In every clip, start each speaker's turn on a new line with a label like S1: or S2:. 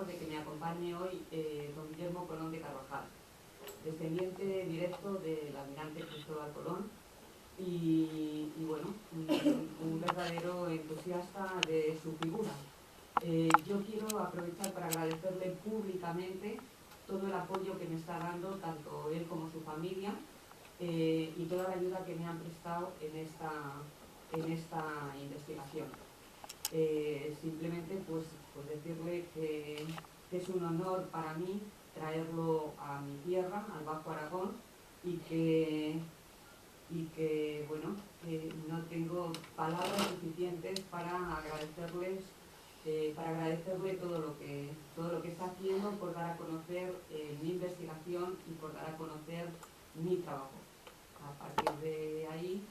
S1: honor de que me acompañe hoy don Guillermo Colón de Carvajal, descendiente directo del almirante Cristóbal Colón y bueno, un verdadero entusiasta de su figura. Yo quiero aprovechar para agradecerle públicamente todo el apoyo que me está dando, tanto él como su familia, y toda la ayuda que me han prestado en esta investigación. Simplemente pues decirle que es un honor para mí traerlo a mi tierra, al Bajo Aragón, y que bueno, no tengo palabras suficientes para agradecerle todo lo que está haciendo por dar a conocer mi investigación y por dar a conocer mi trabajo. A partir de ahí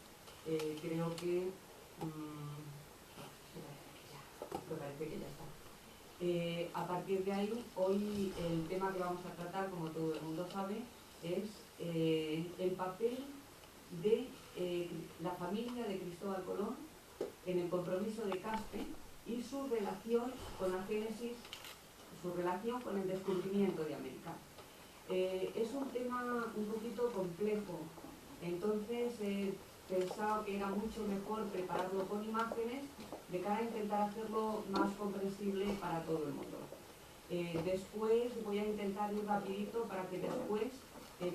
S1: creo que me parece que ya está. A partir de ahí, hoy el tema que vamos a tratar, como todo el mundo sabe, es el papel de la familia de Cristóbal Colón en el compromiso de Caspe y su relación con la génesis, su relación con el descubrimiento de América. Es un tema un poquito complejo, entonces he pensado que era mucho mejor prepararlo con imágenes de cara a intentar hacerlo más comprensible para todo el mundo. Después voy a intentar ir rapidito para que después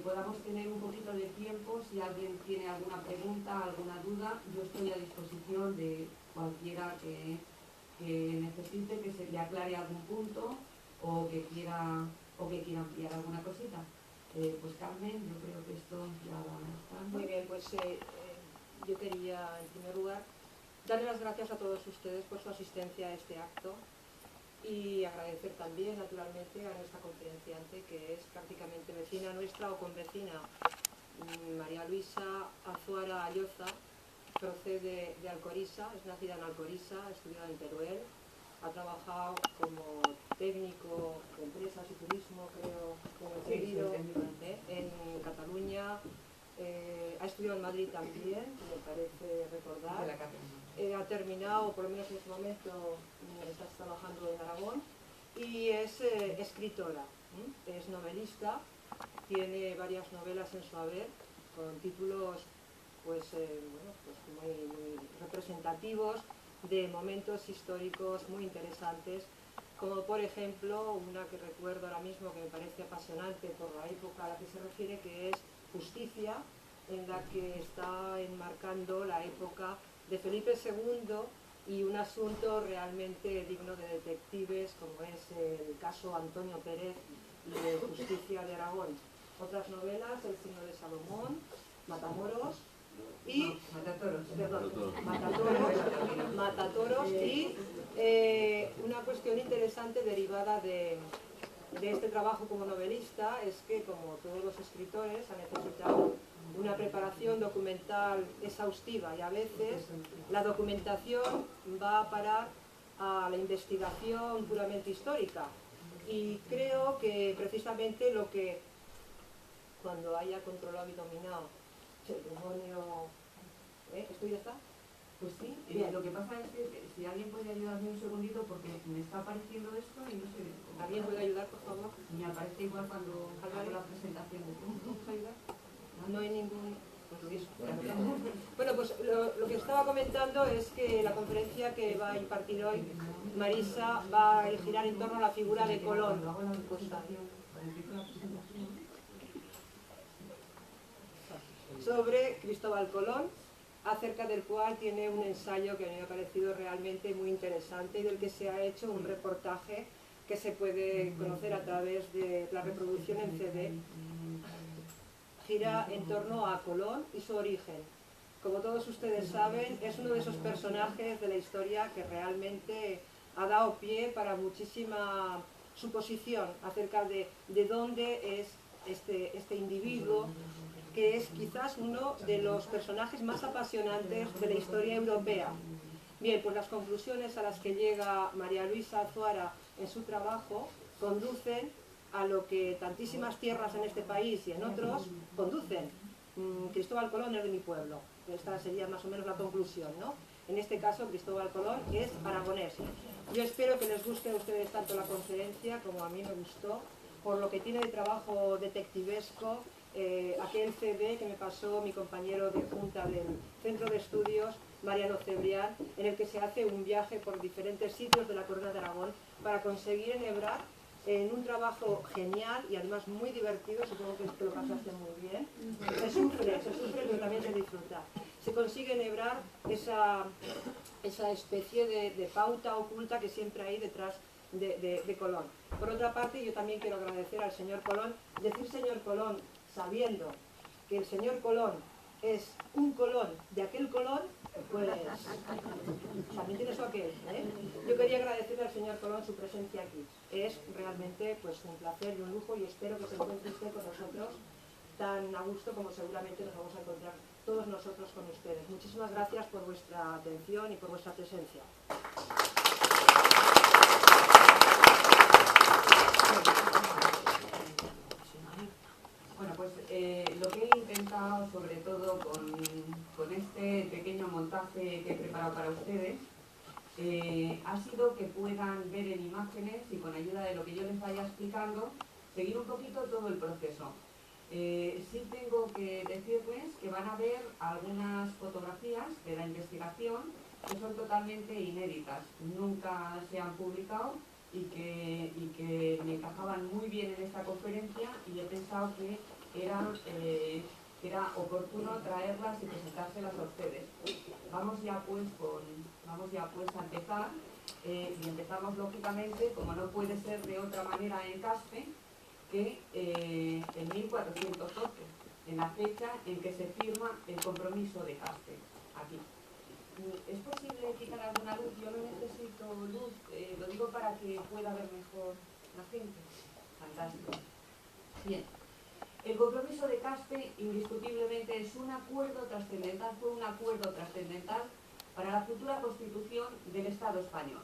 S1: podamos tener un poquito de tiempo. Si alguien tiene alguna pregunta, alguna duda, yo estoy a disposición de cualquiera que necesite que se le aclare algún punto o que quiera ampliar alguna cosita. Pues Carmen, yo creo que esto ya va a estar.
S2: Muy bien, pues yo quería en primer lugar darle las gracias a todos ustedes por su asistencia a este acto y agradecer también naturalmente a nuestra conferenciante, que es prácticamente vecina nuestra o convecina, María Luisa Azuara Alloza. Procede de Alcoriza, es nacida en Alcoriza, ha estudiado en Teruel, ha trabajado como técnico de empresas y turismo, creo, como he entendido, en Cataluña. Ha estudiado en Madrid también, me parece recordar. Ha terminado, por lo menos en este momento, está trabajando en Aragón y es escritora, es novelista, tiene varias novelas en su haber con títulos muy representativos de momentos históricos muy interesantes, como por ejemplo una que recuerdo ahora mismo que me parece apasionante por la época a la que se refiere, que es Justicia, en la que está enmarcando la época de Felipe II y un asunto realmente digno de detectives como es el caso Antonio Pérez y de Justicia de Aragón. Otras novelas, El signo de Salomón, Matamoros y Matatoros y una cuestión interesante derivada de este trabajo como novelista es que, como todos los escritores, ha necesitado una preparación documental exhaustiva y a veces la documentación va a parar a la investigación puramente histórica, y creo que precisamente lo que, cuando haya controlado y dominado el demonio... ¿Esto ya está?
S1: Pues sí, lo que pasa es que si alguien puede ayudarme un segundito, porque me está apareciendo esto y no sé cómo.
S2: ¿Alguien puede ayudar, por favor?
S1: Me aparece igual cuando hago la presentación de
S2: ¿Vamos a ayudar? No hay ningún... Bueno, pues lo que estaba comentando es que la conferencia que va a impartir hoy Marisa va a girar en torno a la figura de Colón. Sobre Cristóbal Colón, acerca del cual tiene un ensayo que a mí me ha parecido realmente muy interesante y del que se ha hecho un reportaje que se puede conocer a través de la reproducción en CD. Gira en torno a Colón y su origen. Como todos ustedes saben, es uno de esos personajes de la historia que realmente ha dado pie para muchísima suposición acerca de dónde es este individuo, que es quizás uno de los personajes más apasionantes de la historia europea. Bien, pues las conclusiones a las que llega María Luisa Azuara en su trabajo conducen a lo que tantísimas tierras en este país y en otros conducen. Cristóbal Colón es de mi pueblo. Esta sería más o menos la conclusión, ¿no? En este caso, Cristóbal Colón es aragonés. Yo espero que les guste a ustedes tanto la conferencia como a mí me gustó, por lo que tiene de trabajo detectivesco, aquel CD que me pasó mi compañero de junta del Centro de Estudios, Mariano Cebrián, en el que se hace un viaje por diferentes sitios de la Corona de Aragón para conseguir enhebrar en un trabajo genial y además muy divertido, supongo que lo pasaste muy bien. Se sufre, pero también se disfruta. Se consigue enhebrar esa especie de pauta oculta que siempre hay detrás de Colón. Por otra parte, yo también quiero agradecer al señor Colón. Decir señor Colón sabiendo que el señor Colón es un Colón de aquel Colón, pues también tiene su aquel, ¿eh? Yo quería agradecerle al señor Colón su presencia aquí. Es realmente pues un placer y un lujo y espero que se encuentre usted con nosotros tan a gusto como seguramente nos vamos a encontrar todos nosotros con ustedes. Muchísimas gracias por vuestra atención y por vuestra presencia.
S1: Bueno, pues lo que he intentado, sobre todo con este pequeño montaje que he preparado para ustedes, ha sido que puedan ver en imágenes y con ayuda de lo que yo les vaya explicando, seguir un poquito todo el proceso. Sí tengo que decirles que van a ver algunas fotografías de la investigación que son totalmente inéditas, nunca se han publicado y que me encajaban muy bien en esta conferencia y he pensado que era oportuno traerlas y presentárselas a ustedes. Vamos ya pues a empezar y empezamos lógicamente, como no puede ser de otra manera en Caspe, que en 1412, en la fecha en que se firma el compromiso de Caspe, aquí. ¿Es posible quitar alguna luz? Yo no necesito luz, lo digo para que pueda ver mejor la gente. Fantástico. Bien. El compromiso de Caspe indiscutiblemente es un acuerdo trascendental, fue un acuerdo trascendental para la futura constitución del Estado español.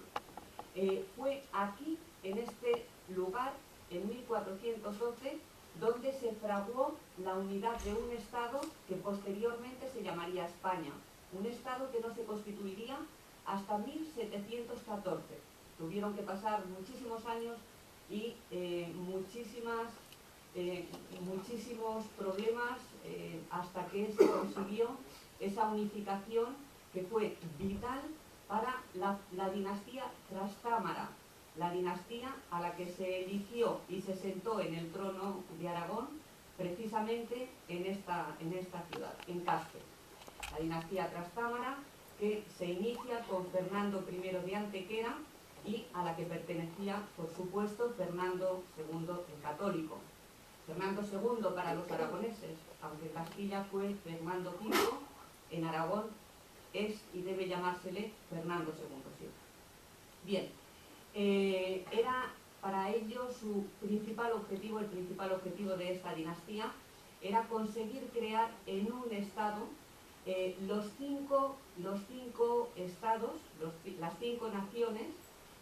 S1: Fue aquí, en este lugar, en 1412, donde se fraguó la unidad de un Estado que posteriormente se llamaría España. Un Estado que no se constituiría hasta 1714. Tuvieron que pasar muchísimos años y muchísimos problemas hasta que se consiguió esa unificación que fue vital para la dinastía Trastámara, la dinastía a la que se eligió y se sentó en el trono de Aragón precisamente en esta ciudad, en Caspe. La dinastía Trastámara que se inicia con Fernando I de Antequera y a la que pertenecía, por supuesto, Fernando II el Católico. Fernando II para los aragoneses, aunque en Castilla fue Fernando V, en Aragón es y debe llamársele Fernando II siempre. Bien, era para ellos su principal objetivo, el principal objetivo de esta dinastía, era conseguir crear en un estado los cinco estados, las 5 naciones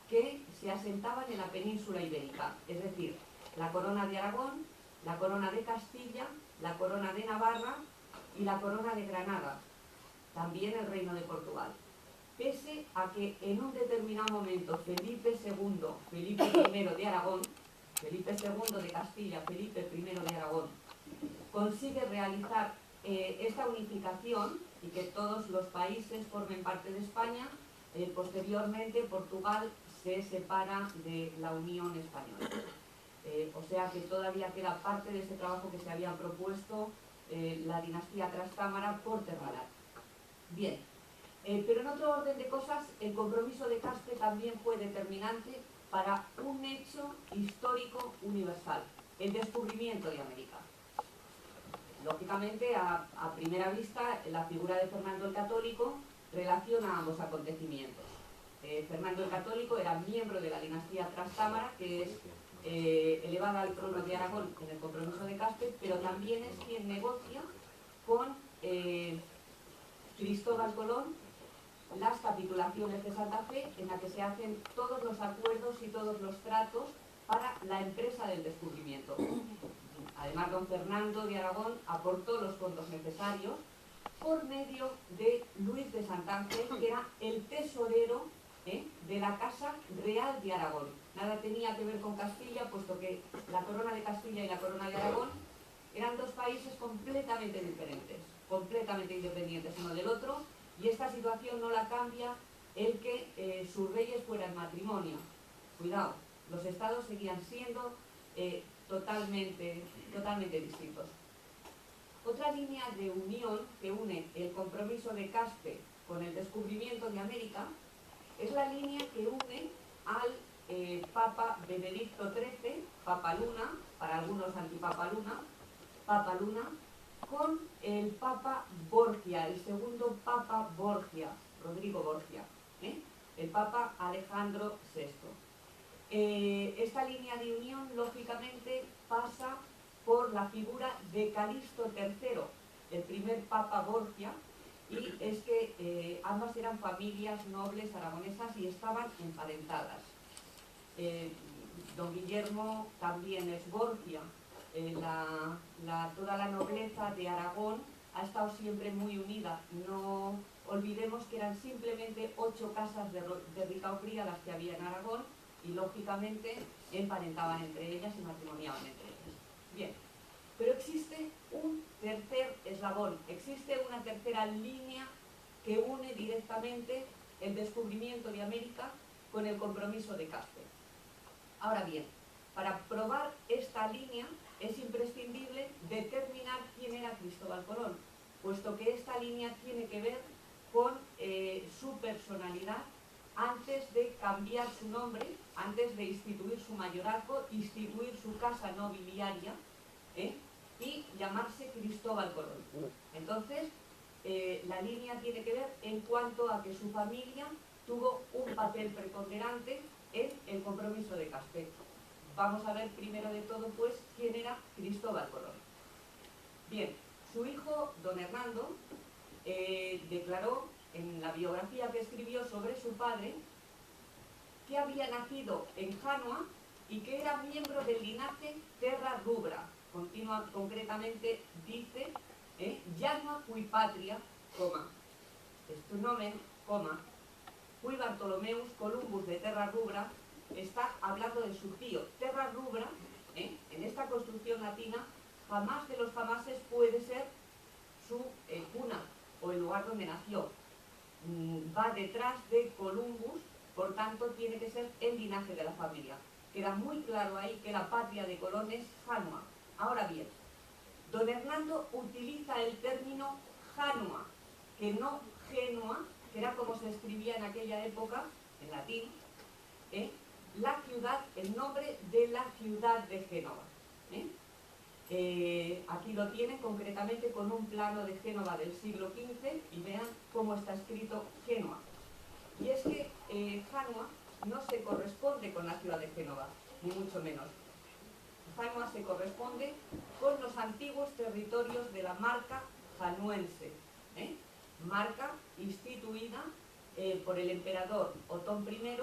S1: que se asentaban en la península ibérica, es decir, la corona de Aragón, la corona de Castilla, la corona de Navarra y la corona de Granada, también el reino de Portugal. Pese a que en un determinado momento Felipe II, Felipe I de Aragón, Felipe II de Castilla, Felipe I de Aragón, consigue realizar esta unificación y que todos los países formen parte de España, posteriormente Portugal se separa de la Unión Española. O sea que todavía queda parte de ese trabajo que se había propuesto la dinastía Trastámara por terminar. Bien, pero en otro orden de cosas, el compromiso de Caspe también fue determinante para un hecho histórico universal, el descubrimiento de América. Lógicamente, a primera vista, la figura de Fernando el Católico relaciona ambos acontecimientos. Fernando el Católico era miembro de la dinastía Trastámara, que es elevada al trono de Aragón en el compromiso de Caspe, pero también es quien negocia con Cristóbal Colón las capitulaciones de Santa Fe, en la que se hacen todos los acuerdos y todos los tratos para la empresa del descubrimiento. Además, don Fernando de Aragón aportó los fondos necesarios por medio de Luis de Santángel, que era el tesorero de la Casa Real de Aragón. Nada tenía que ver con Castilla, puesto que la corona de Castilla y la corona de Aragón eran dos países completamente diferentes, completamente independientes uno del otro, y esta situación no la cambia el que sus reyes fueran matrimonio. Cuidado, los estados seguían siendo totalmente distintos. Otra línea de unión que une el compromiso de Caspe con el descubrimiento de América es la línea que une al Papa Benedicto XIII, Papa Luna, para algunos antipapa Luna, Papa Luna, con el Papa Borgia, el segundo Papa Borgia, Rodrigo Borgia, el Papa Alejandro VI. Esta línea de unión, lógicamente, pasa por la figura de Calixto III, el primer Papa Borgia, y es que ambas eran familias nobles aragonesas y estaban emparentadas. Don Guillermo también es Borgia. Toda la nobleza de Aragón ha estado siempre muy unida. No olvidemos que eran simplemente 8 casas de Ricaurría las que había en Aragón y lógicamente emparentaban entre ellas y matrimoniaban entre ellas. Bien, pero existe un tercer eslabón, existe una tercera línea que une directamente el descubrimiento de América con el compromiso de Caspe. Ahora bien, para probar esta línea es imprescindible determinar quién era Cristóbal Colón, puesto que esta línea tiene que ver con su personalidad antes de cambiar su nombre, antes de instituir su mayorazgo, instituir su casa nobiliaria y llamarse Cristóbal Colón. Entonces, la línea tiene que ver en cuanto a que su familia tuvo un papel preponderante en el compromiso de Caspe. Vamos a ver primero de todo, pues, quién era Cristóbal Colón. Bien, su hijo, don Hernando, declaró en la biografía que escribió sobre su padre que había nacido en Janua y que era miembro del linaje Terra Rubra. Concretamente dice, Janua cui patria, este nomen, cui Bartolomeus Columbus de Terra Rubra, está hablando de su tío. Terra Rubra, en esta construcción latina, jamás de los jamases puede ser su cuna o el lugar donde nació. Va detrás de Columbus, por tanto tiene que ser el linaje de la familia. Queda muy claro ahí que la patria de Colón es Janua. Ahora bien, don Hernando utiliza el término Janua, que no Genua, que era como se escribía en aquella época, en latín, la ciudad, el nombre de la ciudad de Génova. Aquí lo tienen concretamente con un plano de Génova del siglo XV y vean cómo está escrito Génova. Y es que Janua no se corresponde con la ciudad de Génova, ni mucho menos. Janua se corresponde con los antiguos territorios de la marca januense, marca instituida por el emperador Otón I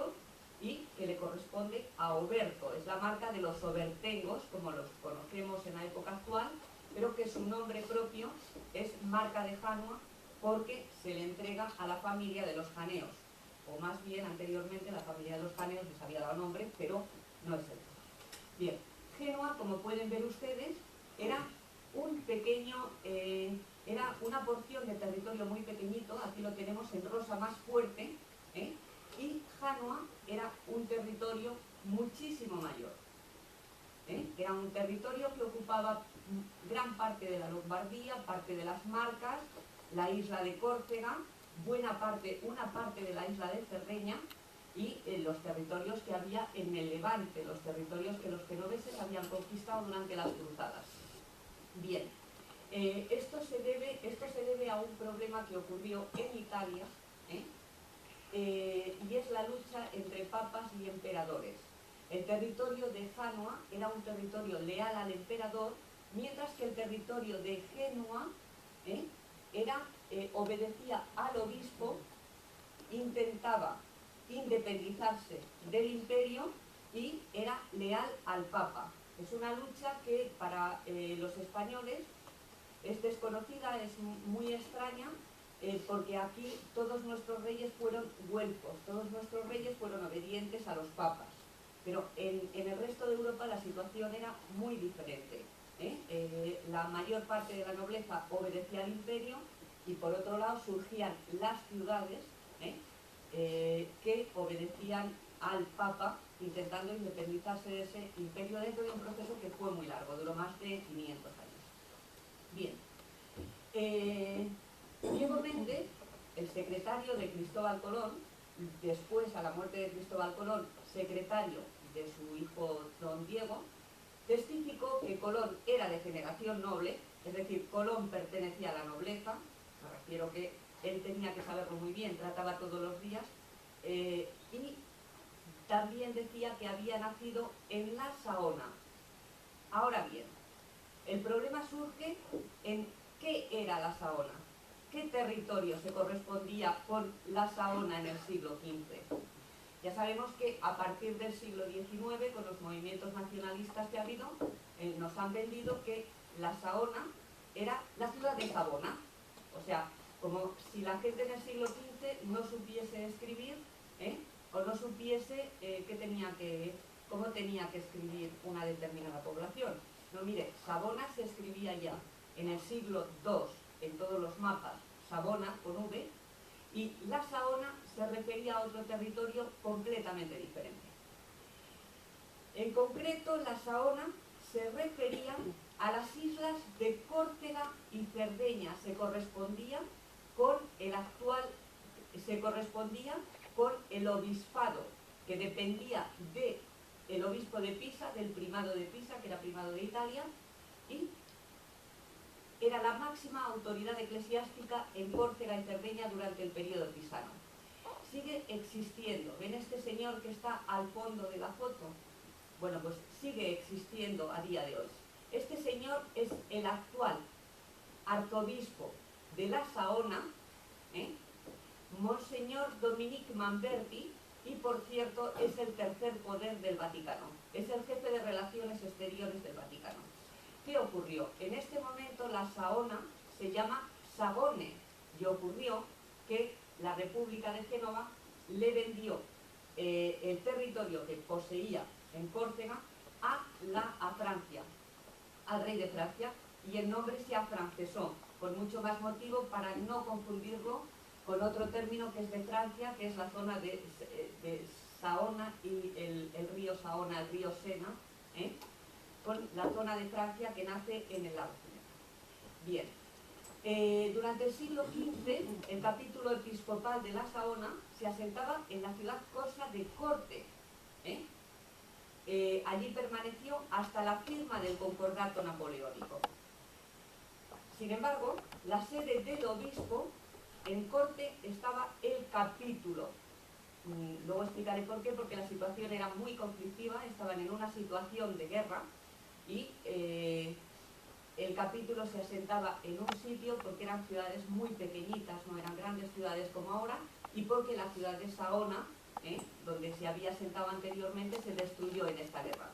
S1: y que le corresponde a Oberto. Es la marca de los obertengos, como los conocemos en la época actual, pero que su nombre propio es marca de Janua porque se le entrega a la familia de los janeos, o más bien anteriormente la familia de los janeos les había dado nombre, pero no es el caso. Bien, Génova, como pueden ver ustedes, era un pequeño, era una porción de territorio muy pequeñito, aquí lo tenemos en rosa más fuerte, y Janua era un territorio muchísimo mayor. Era un territorio que ocupaba gran parte de la Lombardía, parte de las Marcas, la isla de Córcega, una parte de la isla de Cerdeña y los territorios que había en el Levante, los territorios que los genoveses habían conquistado durante las cruzadas. Bien, esto se debe a un problema que ocurrió en Italia, y es la lucha entre papas y emperadores. El territorio de Janua era un territorio leal al emperador, mientras que el territorio de Génova obedecía al obispo, intentaba independizarse del imperio y era leal al papa. Es una lucha que para los españoles es desconocida, es muy extraña, porque aquí todos nuestros reyes fueron güelfos, todos nuestros reyes fueron obedientes a los papas, pero en el resto de Europa la situación era muy diferente. La mayor parte de la nobleza obedecía al imperio y por otro lado surgían las ciudades que obedecían al papa, intentando independizarse de ese imperio dentro de un proceso que fue muy largo, duró más de 500 años. Bien. Diego Méndez, el secretario de Cristóbal Colón, después a la muerte de Cristóbal Colón, secretario de su hijo don Diego, testificó que Colón era de generación noble, es decir, Colón pertenecía a la nobleza, me refiero que él tenía que saberlo muy bien, trataba todos los días, y también decía que había nacido en la Saona. Ahora bien, el problema surge en qué era la Saona, qué territorio se correspondía con la Saona en el siglo XV. Ya sabemos que a partir del siglo XIX, con los movimientos nacionalistas que ha habido, nos han vendido que la Saona era la ciudad de Savona. O sea, como si la gente en el siglo XV no supiese escribir, o no supiese cómo tenía que escribir una determinada población. No, mire, Savona se escribía ya en el siglo II, en todos los mapas, Savona con V, y la Saona se refería a otro territorio completamente diferente. En concreto, la Saona se refería a las islas de Córcega y Cerdeña, se correspondía con el obispado que dependía del obispo de Pisa, del primado de Pisa, que era primado de Italia, y era la máxima autoridad eclesiástica en Córcega y Cerdeña durante el periodo pisano. Sigue existiendo. ¿Ven este señor que está al fondo de la foto? Bueno, pues sigue existiendo a día de hoy. Este señor es el actual arzobispo de la Saona, Monseñor Dominique Manberti, y por cierto es el tercer poder del Vaticano. Es el jefe de Relaciones Exteriores del Vaticano. ¿Qué ocurrió? En este momento la Saona se llama Sagone y ocurrió que la República de Génova le vendió el territorio que poseía en Córcega a Francia, al rey de Francia, y el nombre se afrancesó, con mucho más motivo para no confundirlo con otro término que es de Francia, que es la zona de Saona y el río Saona, el río Sena, con la zona de Francia que nace en el lago Geneva. Bien, durante el siglo XV, el capítulo episcopal de la Saona se asentaba en la ciudad corsa de Corte. Allí permaneció hasta la firma del concordato napoleónico. Sin embargo, la sede del obispo en Corte estaba el capítulo. Luego explicaré por qué, porque la situación era muy conflictiva, estaban en una situación de guerra y el capítulo se asentaba en un sitio porque eran ciudades muy pequeñitas, no eran grandes ciudades como ahora, y porque la ciudad de Saona, donde se había asentado anteriormente, se destruyó en esta guerra.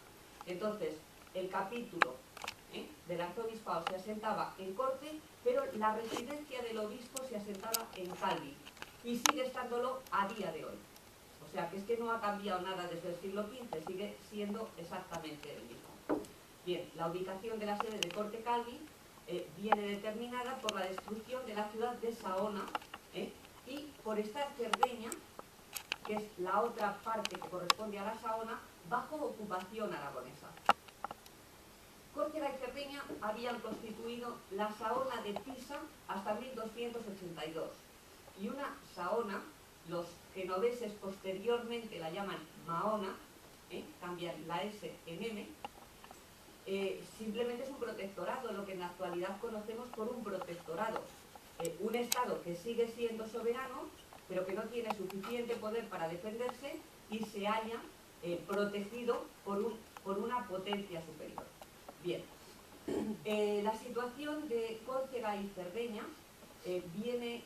S1: Entonces, el capítulo del arzobispado se asentaba en Corte, pero la residencia del obispo se asentaba en Calvi, y sigue estándolo a día de hoy. O sea, que es que no ha cambiado nada desde el siglo XV, sigue siendo exactamente el mismo. Bien, la ubicación de la sede de Corte Calvi viene determinada por la destrucción de la ciudad de Saona y por estar Cerdeña, que es la otra parte que corresponde a la Saona, bajo ocupación aragonesa. Córcega y Cerdeña habían constituido la Saona de Pisa hasta 1282, y una Saona, los genoveses posteriormente la llaman Mahona, cambian la S en M, simplemente es un protectorado, lo que en la actualidad conocemos por un protectorado. Un Estado que sigue siendo soberano, pero que no tiene suficiente poder para defenderse y se halla protegido por una potencia superior. Bien, la situación de Córcega y Cerdeña viene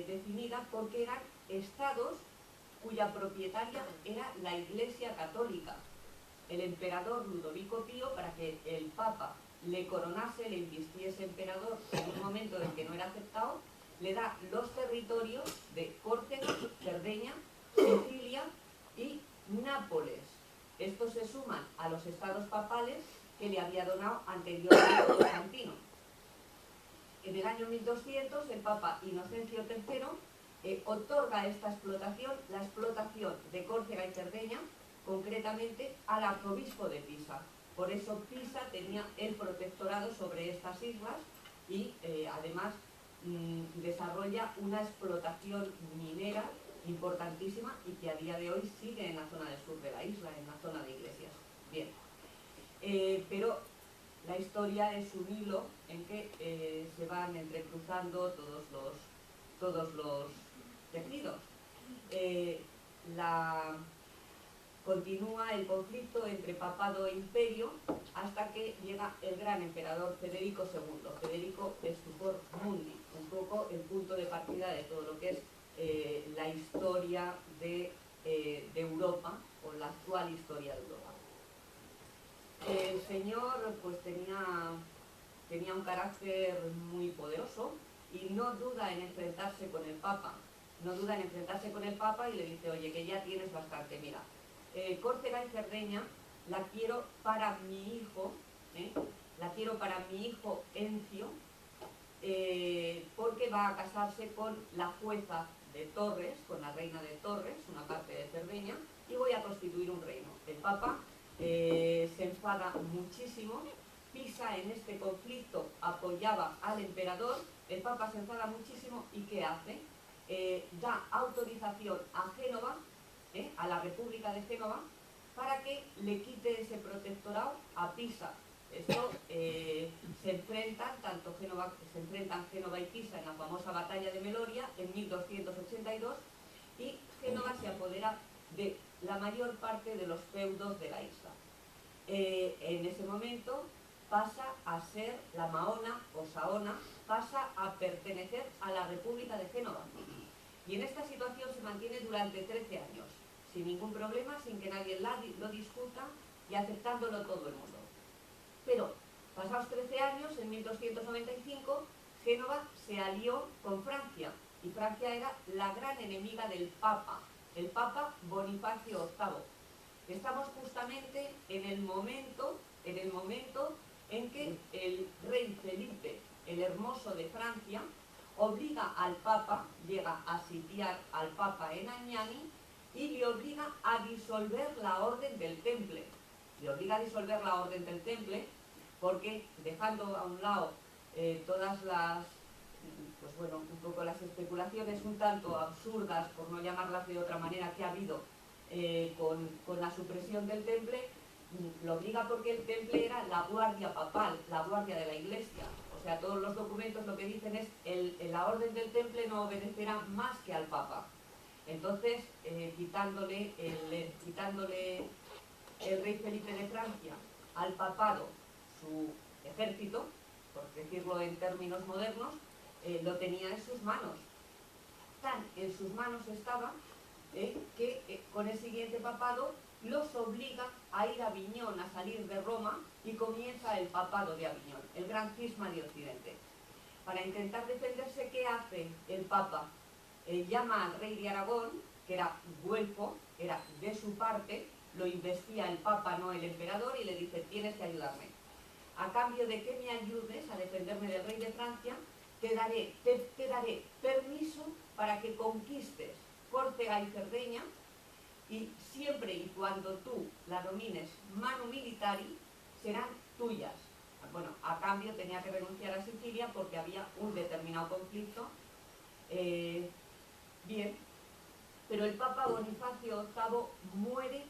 S1: definida porque eran estados cuya propietaria era la Iglesia Católica. El emperador Ludovico Pío, para que el Papa le coronase, le invistiese emperador en un momento en que no era aceptado, le da los territorios de Córcega, Cerdeña, Sicilia y Nápoles. Estos se suman a los estados papales que le había donado anteriormente Constantino. En el año 1200 el Papa Inocencio III otorga esta explotación, la explotación de Córcega y Cerdeña, concretamente al arzobispo de Pisa. Por eso Pisa tenía el protectorado sobre estas islas y además desarrolla una explotación minera importantísima y que a día de hoy sigue en la zona del sur de la isla, en la zona de Iglesias. Bien, pero la historia es un hilo en que se van entrecruzando todos los tejidos. Continúa el conflicto entre papado e imperio hasta que llega el gran emperador Federico II. Federico Stupor Mundi, un poco el punto de partida de todo lo que es la historia de Europa, o la actual historia de Europa. El señor pues tenía un carácter muy poderoso y no duda en enfrentarse con el Papa. No duda en enfrentarse con el Papa y le dice, oye, que ya tienes bastante, mira, Córcega y Cerdeña la quiero para mi hijo, Encio, porque va a casarse con la jueza de Torres, con la reina de Torres, una parte de Cerdeña, y voy a constituir un reino. El Papa se enfada muchísimo. Pisa en este conflicto apoyaba al emperador, el Papa se enfada muchísimo y ¿qué hace? Da autorización a Génova, a la República de Génova, para que le quite ese protectorado a Pisa. Esto se enfrentan Génova y Pisa en la famosa batalla de Meloria en 1282 y Génova se apodera de la mayor parte de los feudos de la isla. En ese momento pasa a ser la Mahona o Saona, pasa a pertenecer a la República de Génova. Y en esta situación se mantiene durante 13 años, sin ningún problema, sin que nadie lo discuta y aceptándolo todo el mundo. Pero, pasados 13 años, en 1295, Génova se alió con Francia, y Francia era la gran enemiga del Papa, el Papa Bonifacio VIII. Estamos justamente en el momento en que el rey Felipe el Hermoso de Francia obliga al Papa, llega a sitiar al Papa en Agnani y le obliga a disolver la Orden del Temple. Le obliga a disolver la Orden del Temple porque, dejando a un lado todas las, pues bueno, un poco las especulaciones un tanto absurdas, por no llamarlas de otra manera, que ha habido con la supresión del Temple, lo obliga porque el Temple era la guardia papal, la guardia de la Iglesia. O sea, todos los documentos lo que dicen es la orden del Temple no obedecerá más que al Papa. Entonces, quitándole el rey Felipe de Francia al papado su ejército, por decirlo en términos modernos, lo tenía en sus manos. Tan en sus manos estaba que con el siguiente papado los obliga a ir a Aviñón, a salir de Roma, y comienza el papado de Aviñón, el gran cisma de Occidente. Para intentar defenderse, ¿qué hace el Papa? Llama al rey de Aragón, que era güelfo, era de su parte, lo investía el Papa, no el emperador, y le dice, tienes que ayudarme. A cambio de que me ayudes a defenderme del rey de Francia, te daré permiso para que conquistes Córcega y Cerdeña, y siempre y cuando tú la domines manu militari, serán tuyas. Bueno, a cambio tenía que renunciar a Sicilia porque había un determinado conflicto. Bien, pero el Papa Bonifacio VIII muere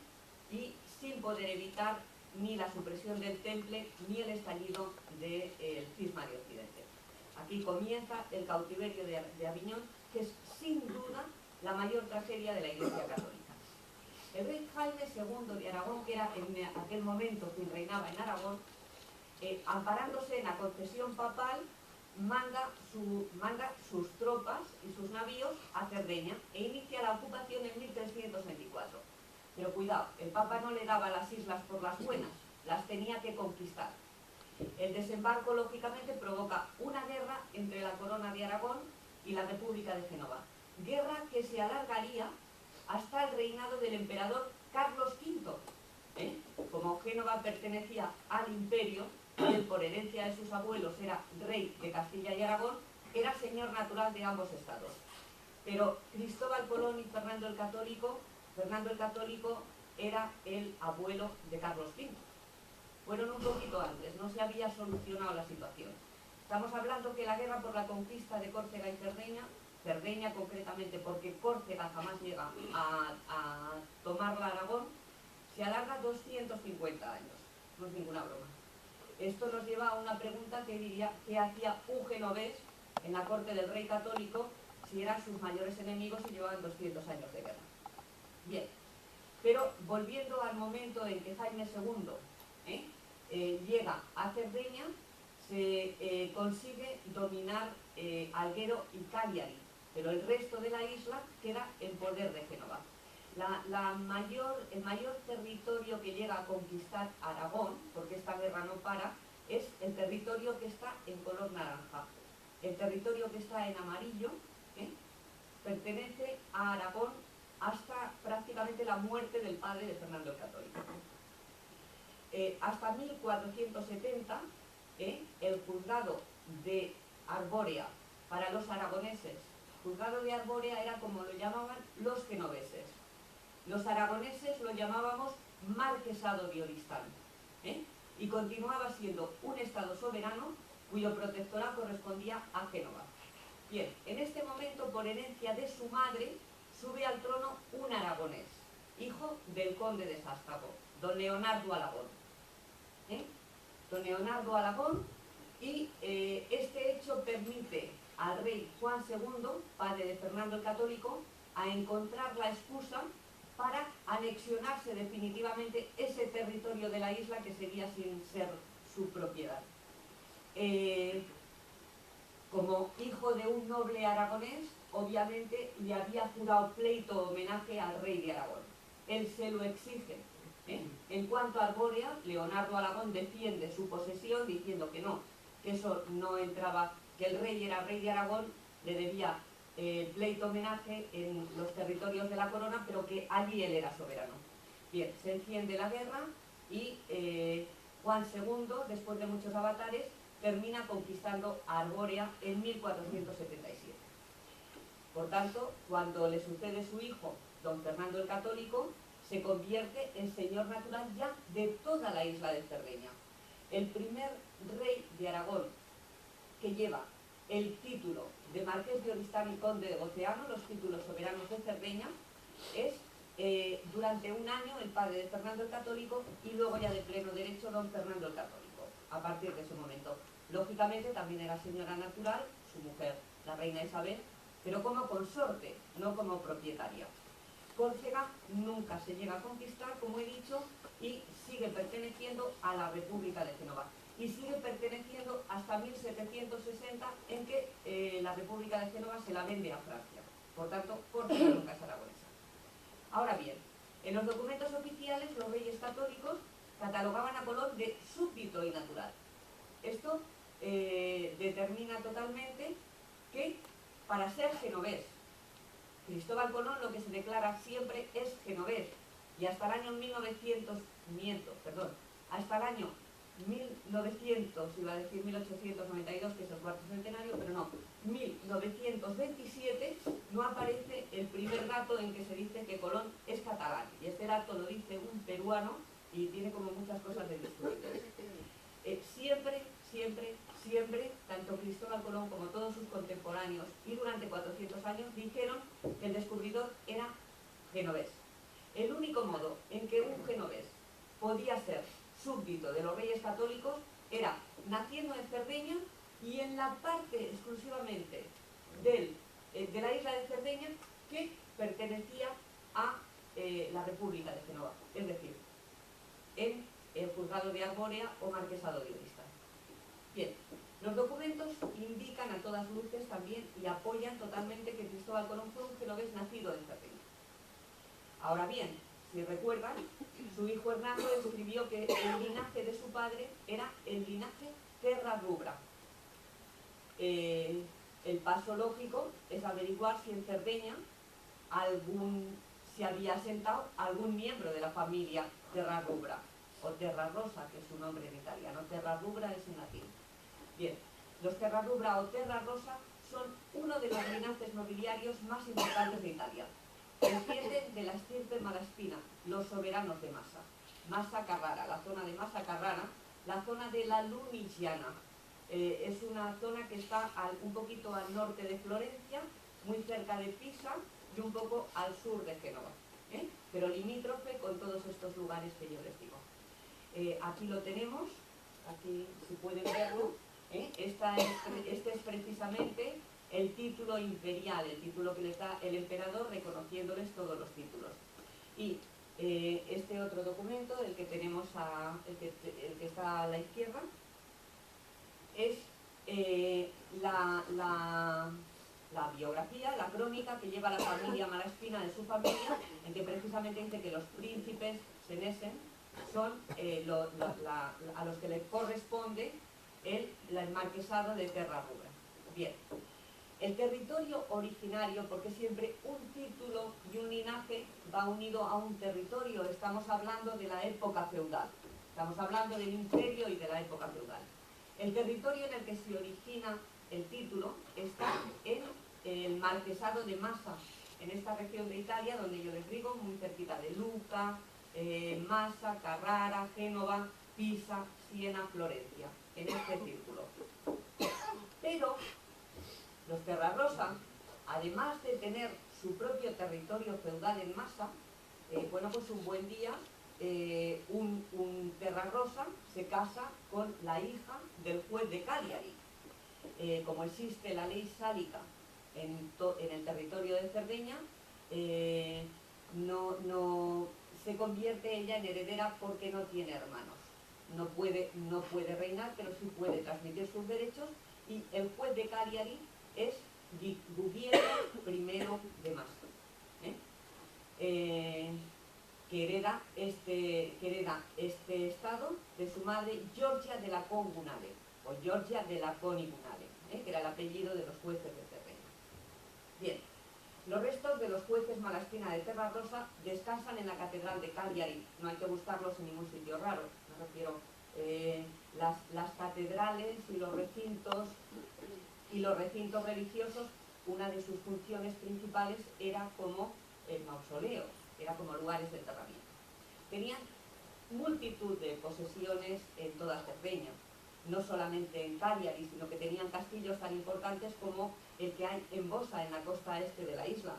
S1: y sin poder evitar ni la supresión del Temple ni el estallido del cisma de Occidente. Aquí comienza el cautiverio de Aviñón, que es sin duda la mayor tragedia de la Iglesia Católica. El rey Jaime II de Aragón, que era en aquel momento quien reinaba en Aragón, amparándose en la concesión papal, manda sus tropas y sus navíos a Cerdeña e inicia la ocupación en 1324. Pero cuidado, el Papa no le daba las islas por las buenas, las tenía que conquistar. El desembarco, lógicamente, provoca una guerra entre la corona de Aragón y la República de Génova. Guerra que se alargaría hasta el reinado del emperador Carlos V. Como Génova pertenecía al imperio, y él por herencia de sus abuelos era rey de Castilla y Aragón, era señor natural de ambos estados. Pero Cristóbal Colón y Fernando el Católico era el abuelo de Carlos V. Fueron un poquito antes, no se había solucionado la situación. Estamos hablando que la guerra por la conquista de Córcega y Cerdeña concretamente, porque Córcega jamás llega a tomar la Aragón, se alarga 250 años, no es ninguna broma. Esto nos lleva a una pregunta que diría, ¿qué hacía un genovés en la corte del rey católico si eran sus mayores enemigos y llevaban 200 años de guerra? Bien, pero volviendo al momento en que Jaime II llega a Cerdeña, se consigue dominar Alguero y Cagliari, pero el resto de la isla queda en poder de Génova. El mayor territorio que llega a conquistar Aragón, porque esta guerra no para, es el territorio que está en color naranja. El territorio que está en amarillo pertenece a Aragón hasta prácticamente la muerte del padre de Fernando el Católico. Hasta 1470, el juzgado de Arbórea para los aragoneses, juzgado de Arbórea era como lo llamaban los genoveses. Los aragoneses lo llamábamos marquesado de Oristán, y continuaba siendo un estado soberano cuyo protectorado correspondía a Génova. Bien, en este momento, por herencia de su madre, sube al trono un aragonés, hijo del conde de Sástago, don Leonardo Alagón. Don Leonardo Alagón, y este hecho permite al rey Juan II, padre de Fernando el Católico, a encontrar la excusa para anexionarse definitivamente ese territorio de la isla que seguía sin ser su propiedad. Como hijo de un noble aragonés, obviamente le había jurado pleito homenaje al rey de Aragón. Él se lo exige. En cuanto a Arbórea, Leonardo Alagón defiende su posesión diciendo que no, que eso no entraba, que el rey era rey de Aragón, le debía pleito homenaje en los territorios de la corona, pero que allí él era soberano. Bien, se enciende la guerra y Juan II, después de muchos avatares, termina conquistando a Arbórea en 1477. Por tanto, cuando le sucede su hijo, don Fernando el Católico, se convierte en señor natural ya de toda la isla de Cerdeña. El primer rey de Aragón que lleva el título de Marqués de Oristán y Conde de Goceano, los títulos soberanos de Cerdeña, es durante un año el padre de Fernando el Católico y luego ya de pleno derecho don Fernando el Católico, a partir de ese momento. Lógicamente también era señora natural, su mujer, la reina Isabel, pero como consorte, no como propietaria. Córcega nunca se llega a conquistar, como he dicho, y sigue perteneciendo a la República de Génova. Y sigue perteneciendo hasta 1760, en que la República de Génova se la vende a Francia. Por tanto, Córcega nunca es aragonesa. Ahora bien, en los documentos oficiales los reyes católicos catalogaban a Colón de súbdito y natural. Esto determina totalmente que para ser genovés, Cristóbal Colón lo que se declara siempre es genovés, y hasta el año 1892, que es el cuarto centenario, pero no, 1927 no aparece el primer dato en que se dice que Colón es catalán, y este dato lo dice un peruano y tiene como muchas cosas de distinto. Siempre, tanto Cristóbal Colón como todos sus contemporáneos y durante 400 años dijeron que el descubridor era genovés. El único modo en que un genovés podía ser súbdito de los reyes católicos era naciendo en Cerdeña y en la parte exclusivamente de la isla de Cerdeña que pertenecía a la República de Génova, es decir, en el juzgado de Arbórea o marquesado de Oristán. Bien, los documentos indican a todas luces también y apoyan totalmente que Cristóbal Colón fue un genovés nacido en Cerdeña. Ahora bien, si recuerdan, su hijo Hernando escribió que el linaje de su padre era el linaje Terra Rubra. el paso lógico es averiguar si en Cerdeña se había asentado algún miembro de la familia Terrarubra, o Terrarrosa, que es su nombre en italiano. Terrarubra es en latín. Bien, los Terrarubra o Terrarrosa son uno de los linajes nobiliarios más importantes de Italia. Descienden de la estirpe malaspina, los soberanos de Massa. Massa Carrara, la zona de Massa Carrara, la zona de la Lunigiana. Es una zona que está un poquito al norte de Florencia, muy cerca de Pisa y un poco al sur de Génova, pero limítrofe con todos estos lugares que yo les digo. Aquí lo tenemos, aquí si pueden verlo. Este es precisamente el título imperial, el título que les da el emperador reconociéndoles todos los títulos. Y este otro documento, el que tenemos el que está a la izquierda, es la biografía, la crónica que lleva la familia Malaspina de su familia, en que precisamente dice que los príncipes senesen son a los que les corresponde el marquesado de Terrarubra. Bien, el territorio originario, porque siempre un título y un linaje va unido a un territorio, estamos hablando de la época feudal, estamos hablando del imperio y de la época feudal. El territorio en el que se origina el título está en el marquesado de Massa, en esta región de Italia, donde yo les digo, muy cerquita de Lucca, Massa, Carrara, Génova, Pisa, Siena, Florencia, en este círculo. Pero los Terrarrosa, además de tener su propio territorio feudal en Massa, bueno, pues un buen día un Terrarrosa se casa con la hija del juez de Cagliari. Como existe la ley sálica en el territorio de Cerdeña, no se convierte ella en heredera porque no tiene hermanos. No puede reinar, pero sí puede transmitir sus derechos, y el juez de Cagliari es Guglielmo I de Massa, que hereda este estado de su madre Giorgia de la Congunale, o Giorgia de la Conigunale, que era el apellido de los jueces de Cerdeña. Bien, los restos de los jueces Malaspina de Terrarrosa descansan en la catedral de Cagliari. No hay que buscarlos en ningún sitio raro, me refiero. Las catedrales y los recintos religiosos, una de sus funciones principales era como el mausoleo, era como lugares de enterramiento. Tenían multitud de posesiones en toda Cerdeña, no solamente en Cagliari, sino que tenían castillos tan importantes como el que hay en Bosa, en la costa este de la isla.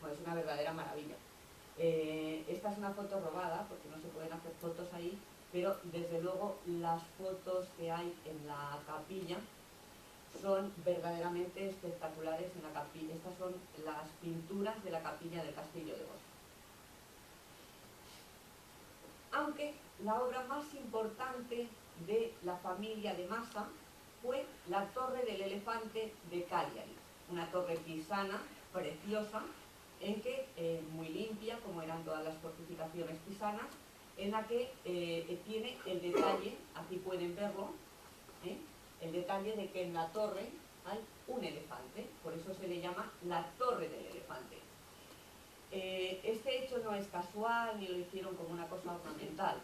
S1: Bueno, es una verdadera maravilla. Esta es una foto robada, porque no se pueden hacer fotos ahí, pero desde luego las fotos que hay en la capilla son verdaderamente espectaculares en la capilla. Estas son las pinturas de la capilla del castillo de Bosa. Aunque la obra más importante de la familia de Massa fue la Torre del Elefante de Cagliari, una torre pisana preciosa, en que, muy limpia, como eran todas las fortificaciones pisanas, en la que tiene el detalle, aquí pueden verlo, el detalle de que en la torre hay un elefante, por eso se le llama la Torre del Elefante. Este hecho no es casual ni lo hicieron como una cosa ornamental.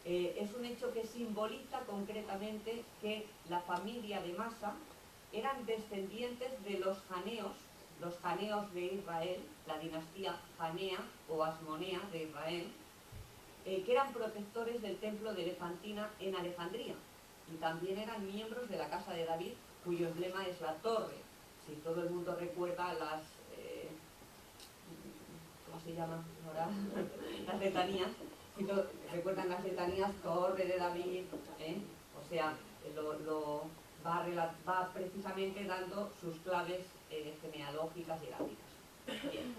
S1: Es un hecho que simboliza concretamente que la familia de Massa eran descendientes de los janeos de Israel, la dinastía janea o asmonea de Israel, que eran protectores del templo de Elefantina en Alejandría, y también eran miembros de la casa de David, cuyo emblema es la torre. Si todo el mundo recuerda las ¿cómo se llama ahora? Las letanías. Si recuerdan las letanías, Torre de David, o sea, va precisamente dando sus claves genealógicas y heráldicas. Bien.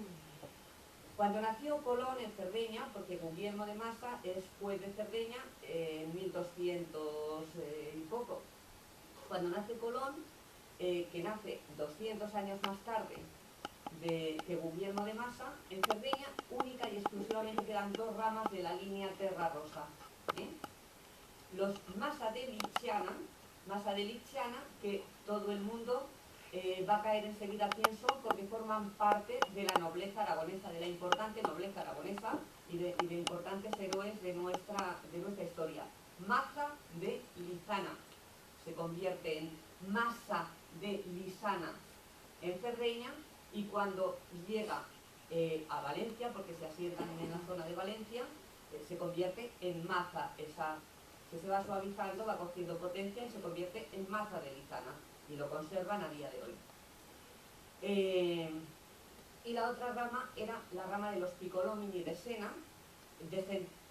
S1: Cuando nació Colón en Cerdeña, porque Guglielmo de Massa es juez de Cerdeña en 1200 y poco. Cuando nace Colón, que nace 200 años más tarde que Guglielmo de Massa, en Cerdeña única y exclusivamente quedan dos ramas de la línea Terrarrosa. Los Massa de Liciana, que todo el mundo va a caer enseguida quién son, porque forman parte de la nobleza aragonesa, de la importante nobleza aragonesa y de importantes héroes de nuestra historia. Maza de Lizana se convierte en Masa de Lisana en Cerdeña, y cuando llega a Valencia, porque se asientan en la zona de Valencia, se convierte en Maza, que se va suavizando, va cogiendo potencia y se convierte en Maza de Lizana, y lo conservan a día de hoy. Y la otra rama era la rama de los Piccolomini de Sena,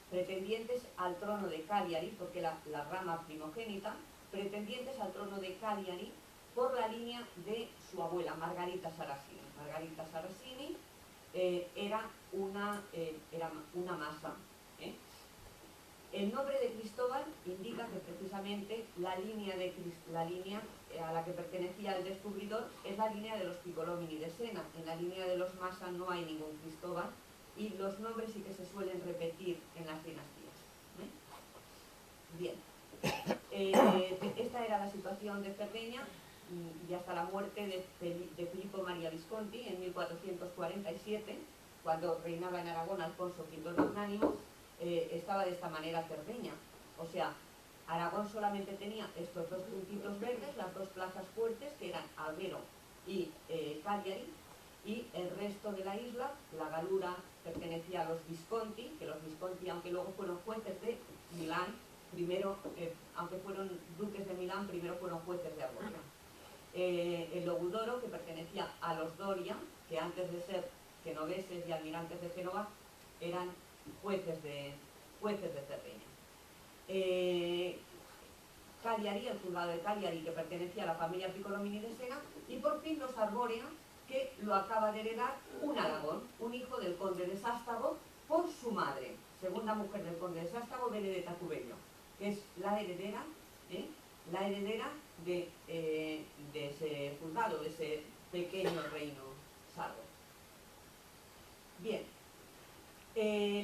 S1: pretendientes al trono de Cagliari, porque la rama primogénita, pretendientes al trono de Cagliari por la línea de su abuela, Margarita Saracini. Margarita Saracini era una masa. El nombre de Cristóbal indica que precisamente la línea a la que pertenecía el descubridor es la línea de los Piccolomini de Sena. En la línea de los Massa no hay ningún Cristóbal, y los nombres sí que se suelen repetir en las dinastías. Bien, esta era la situación de Cerdeña, y hasta la muerte de Filippo Maria Visconti en 1447, cuando reinaba en Aragón Alfonso V el Magnánimo, estaba de esta manera Cerdeña. O sea, Aragón solamente tenía estos dos puntitos verdes, las dos plazas fuertes, que eran Alghero y Cagliari, y el resto de la isla, la Galura, pertenecía a los Visconti, que los Visconti, aunque luego fueron jueces de Milán, primero, aunque fueron duques de Milán, primero fueron jueces de Arborea. El Logudoro, que pertenecía a los Doria, que antes de ser genoveses y almirantes de Génova, eran jueces de Cerdeña. Cagliari, el juzgado de Cagliari, que pertenecía a la familia Piccolomini de Sena, y por fin los Arborea, que lo acaba de heredar un Aragón, un hijo del conde de Sástago, por su madre, segunda mujer del conde de Sástago, Benedetta Cubello, que es la heredera de ese juzgado, de ese pequeño reino sardo. Bien,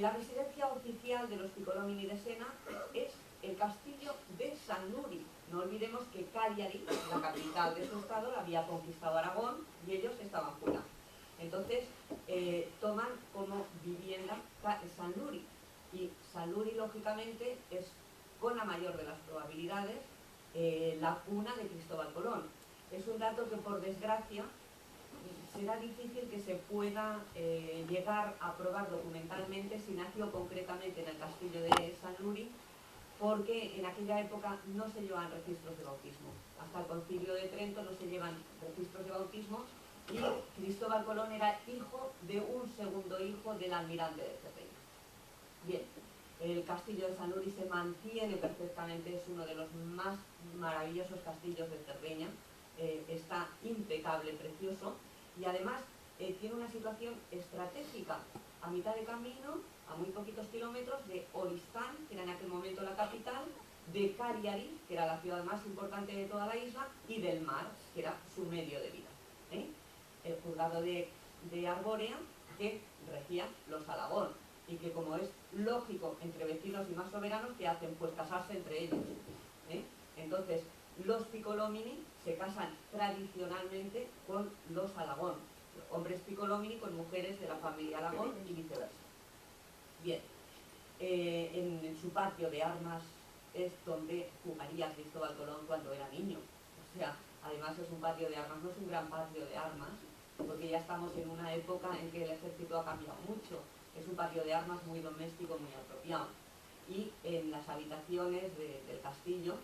S1: la residencia oficial de los Piccolomini de Sena es el castillo de San Nuri. No olvidemos que Cagliari, la capital de su estado, la había conquistado Aragón y ellos estaban fuera. Entonces toman como vivienda San Nuri, y San Nuri lógicamente es, con la mayor de las probabilidades, la cuna de Cristóbal Colón. Es un dato que, por desgracia, será difícil que se pueda llegar a probar documentalmente si nació concretamente en el castillo de San Nuri, porque en aquella época no se llevan registros de bautismo. Hasta el Concilio de Trento no se llevan registros de bautismo, y Cristóbal Colón era hijo de un segundo hijo del almirante de Cerdeña. Bien, el castillo de San Nuri se mantiene perfectamente, es uno de los más maravillosos castillos de Cerdeña, está impecable, precioso, y además tiene una situación estratégica a mitad de camino, a muy poquitos kilómetros, de Oristán, que era en aquel momento la capital, de Cagliari, que era la ciudad más importante de toda la isla, y del mar, que era su medio de vida. El juzgado de Arborea, que regía los Alagón, y que, como es lógico entre vecinos y más soberanos, ¿qué hacen? Pues casarse entre ellos. Entonces, los Piccolomini se casan tradicionalmente con los Alagón, hombres Piccolomini con mujeres de la familia Alagón y viceversa. Bien, en su patio de armas es donde jugaría Cristóbal Colón cuando era niño. O sea, además es un patio de armas, no es un gran patio de armas, porque ya estamos en una época en que el ejército ha cambiado mucho. Es un patio de armas muy doméstico, muy apropiado. Y en las habitaciones del castillo,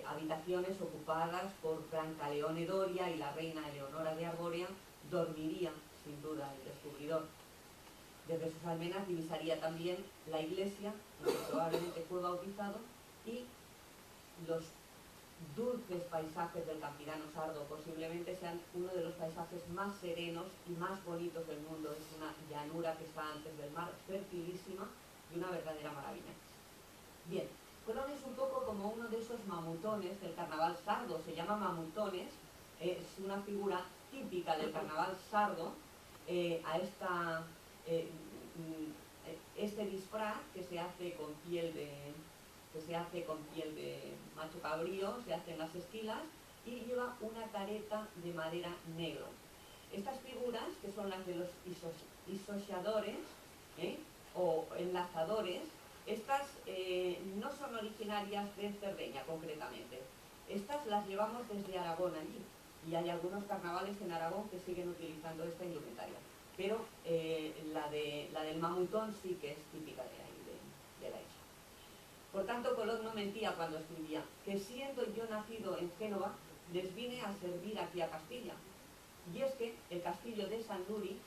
S1: habitaciones ocupadas por Brancaleone Doria y la reina Eleonora de Arborea, dormiría sin duda el descubridor. Desde sus almenas divisaría también la iglesia, en que probablemente fue bautizado, y los dulces paisajes del Campidano Sardo. Posiblemente sean uno de los paisajes más serenos y más bonitos del mundo. Es una llanura que está antes del mar, fertilísima y una verdadera maravilla. Bien, Colón es un poco como uno de esos mamutones del carnaval sardo. Se llama mamutones, es una figura típica del carnaval sardo, este disfraz que se hace con piel de macho cabrío, se hace en las esquilas,
S3: y lleva una careta de madera negro. Estas figuras, que son las de los isochadores o enlazadores, estas no son originarias de Cerdeña concretamente. Estas las llevamos desde Aragón allí, y hay algunos carnavales en Aragón que siguen utilizando esta indumentaria. Pero la del mamutón sí que es típica de ahí, de la isla. Por tanto, Colón no mentía cuando escribía que siendo yo nacido en Génova, les vine a servir aquí a Castilla. Y es que el castillo de Sanlúri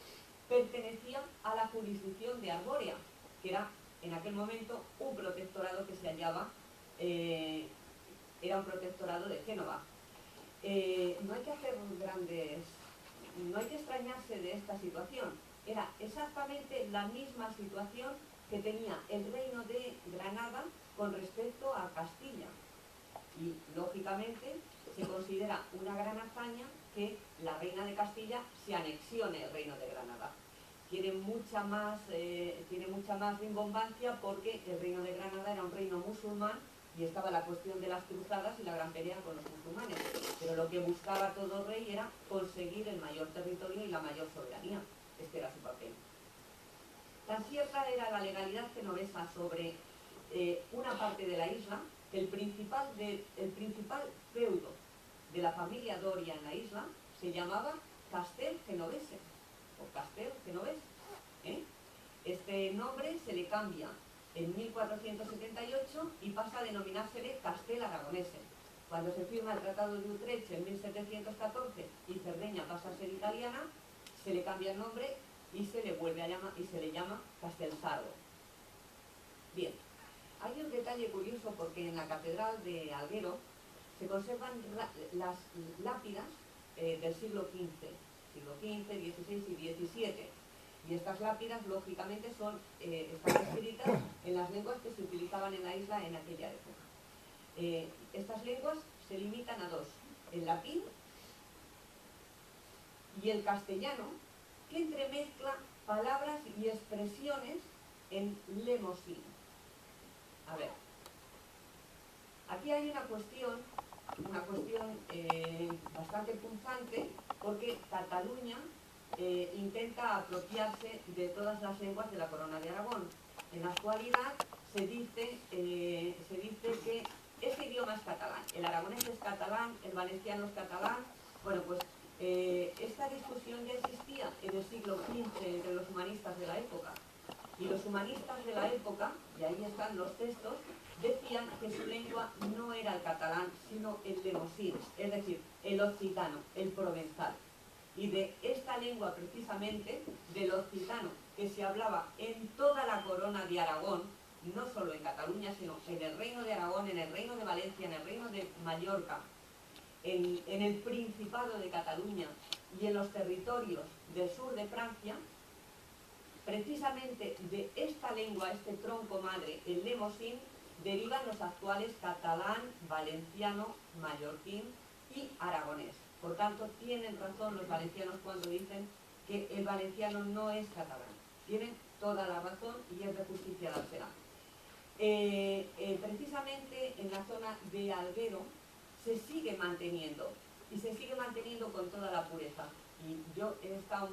S3: pertenecía a la jurisdicción de Arbórea, que era en aquel momento un protectorado que se hallaba, era un protectorado de Génova. No hay que hacer no hay que extrañarse de esta situación. Era exactamente la misma situación que tenía el reino de Granada con respecto a Castilla. Y, lógicamente, se considera una gran hazaña que la reina de Castilla se anexione el reino de Granada. Tiene mucha más rimbombancia porque el reino de Granada era un reino musulmán y estaba la cuestión de las cruzadas y la gran pelea con los musulmanes. Pero lo que buscaba todo rey era conseguir el mayor territorio y la mayor soberanía. Este era su papel. Tan cierta era la legalidad genovesa sobre una parte de la isla, que el principal feudo de la familia Doria en la isla se llamaba Castel Genovese, o Castel Genovés. Este nombre se le cambia en 1478 y pasa a denominársele Castel Aragonese. Cuando se firma el Tratado de Utrecht en 1714 y Cerdeña pasa a ser italiana, se le cambia el nombre y se le vuelve a llamar y se le llama Castelsardo. Bien, hay un detalle curioso porque en la catedral de Alguero se conservan las lápidas del siglo XV, XVI y XVII. Y estas lápidas, lógicamente, están escritas en las lenguas que se utilizaban en la isla en aquella época. Estas lenguas se limitan a dos: el latín y el castellano, que entremezcla palabras y expresiones en lemosín. A ver, aquí hay una cuestión bastante punzante, porque Cataluña intenta apropiarse de todas las lenguas de la Corona de Aragón. En la actualidad se dice que este idioma es catalán, el aragonés es catalán, el valenciano es catalán. Bueno, pues esta discusión ya existía en el siglo XV entre los humanistas de la época. Y los humanistas de la época, y ahí están los textos, decían que su lengua no era el catalán, sino el lemosín, es decir, el occitano, el provenzal. Y de esta lengua, precisamente, del occitano, que se hablaba en toda la Corona de Aragón, no solo en Cataluña, sino en el Reino de Aragón, en el Reino de Valencia, en el Reino de Mallorca, en el Principado de Cataluña y en los territorios del sur de Francia, precisamente de esta lengua, este tronco madre, el lemosín, derivan los actuales catalán, valenciano, mallorquín y aragonés. Por tanto, tienen razón los valencianos cuando dicen que el valenciano no es catalán. Tienen toda la razón y es de justicia dársela. Precisamente en la zona de Alguero se sigue manteniendo, y se sigue manteniendo con toda la pureza. Y yo he estado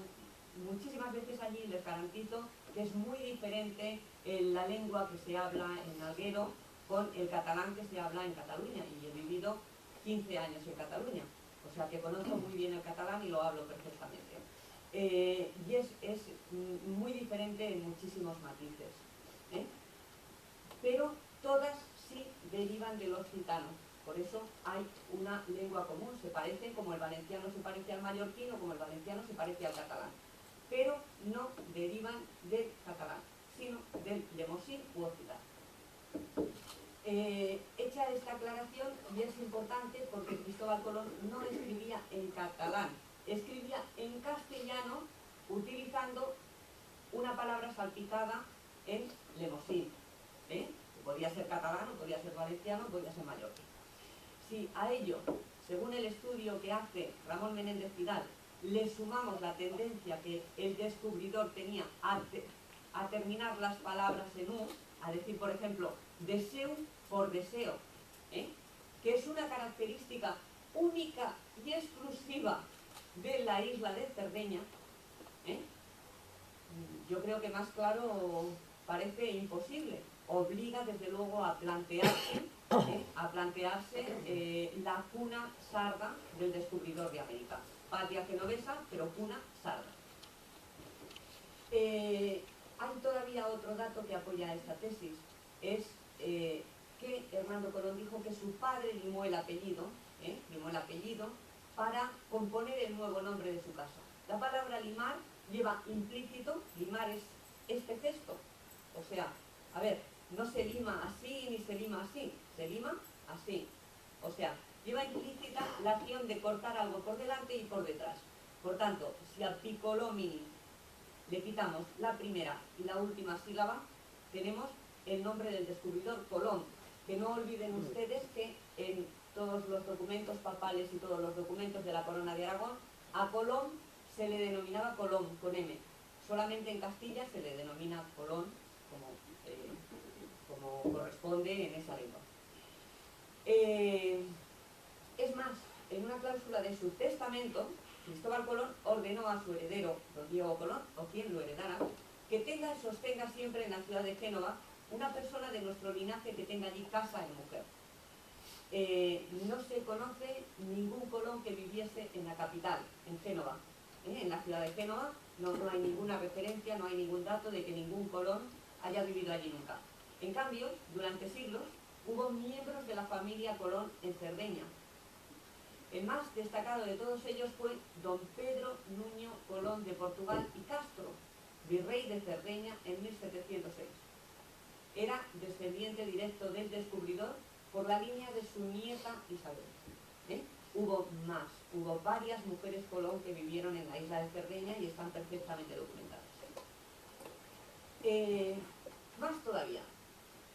S3: muchísimas veces allí y les garantizo que es muy diferente la lengua que se habla en Alguero con el catalán que se habla en Cataluña, y he vivido 15 años en Cataluña, o sea que conozco muy bien el catalán y lo hablo perfectamente. Y es muy diferente en muchísimos matices, pero todas sí derivan del occitano. Por eso hay una lengua común, se parecen como el valenciano se parece al mallorquín o como el valenciano se parece al catalán, pero no derivan del catalán, sino del lemosín u occitano. Hecha esta aclaración, y es importante porque Cristóbal Colón no escribía en catalán, escribía en castellano utilizando una palabra salpicada en lemosín. Podía ser catalán, podía ser valenciano, podía ser mallorquín. Si a ello, según el estudio que hace Ramón Menéndez Pidal, le sumamos la tendencia que el descubridor tenía a terminar las palabras en u, a decir, por ejemplo, deseo por deseo, que es una característica única y exclusiva de la isla de Cerdeña, yo creo que más claro parece imposible. Obliga desde luego a plantearse la cuna sarda del descubridor de América. Patria genovesa, pero cuna sarda. Hay todavía otro dato que apoya esta tesis, es que Hernando Colón dijo que su padre limó el apellido para componer el nuevo nombre de su casa. La palabra limar lleva implícito, limar es este gesto, o sea, a ver, no se lima así ni se lima así, se lima así, o sea, lleva implícita la acción de cortar algo por delante y por detrás. Por tanto, si a Piccolomini le quitamos la primera y la última sílaba, tenemos el nombre del descubridor, Colón, que no olviden ustedes que en todos los documentos papales y todos los documentos de la Corona de Aragón, a Colón se le denominaba Colón, con M. Solamente en Castilla se le denomina Colón, como corresponde en esa lengua. Es más, en una cláusula de su testamento, Cristóbal Colón ordenó a su heredero, don Diego Colón, o quien lo heredara, que tenga y sostenga siempre en la ciudad de Génova una persona de nuestro linaje que tenga allí casa y mujer. No se conoce ningún Colón que viviese en la capital, en Génova. En la ciudad de Génova no hay ninguna referencia, no hay ningún dato de que ningún Colón haya vivido allí nunca. En cambio, durante siglos hubo miembros de la familia Colón en Cerdeña. El más destacado de todos ellos fue don Pedro Nuño Colón de Portugal y Castro, virrey de Cerdeña en 1706. Era descendiente directo del descubridor por la línea de su nieta Isabel. Hubo varias mujeres Colón que vivieron en la isla de Cerdeña y están perfectamente documentadas. Más todavía,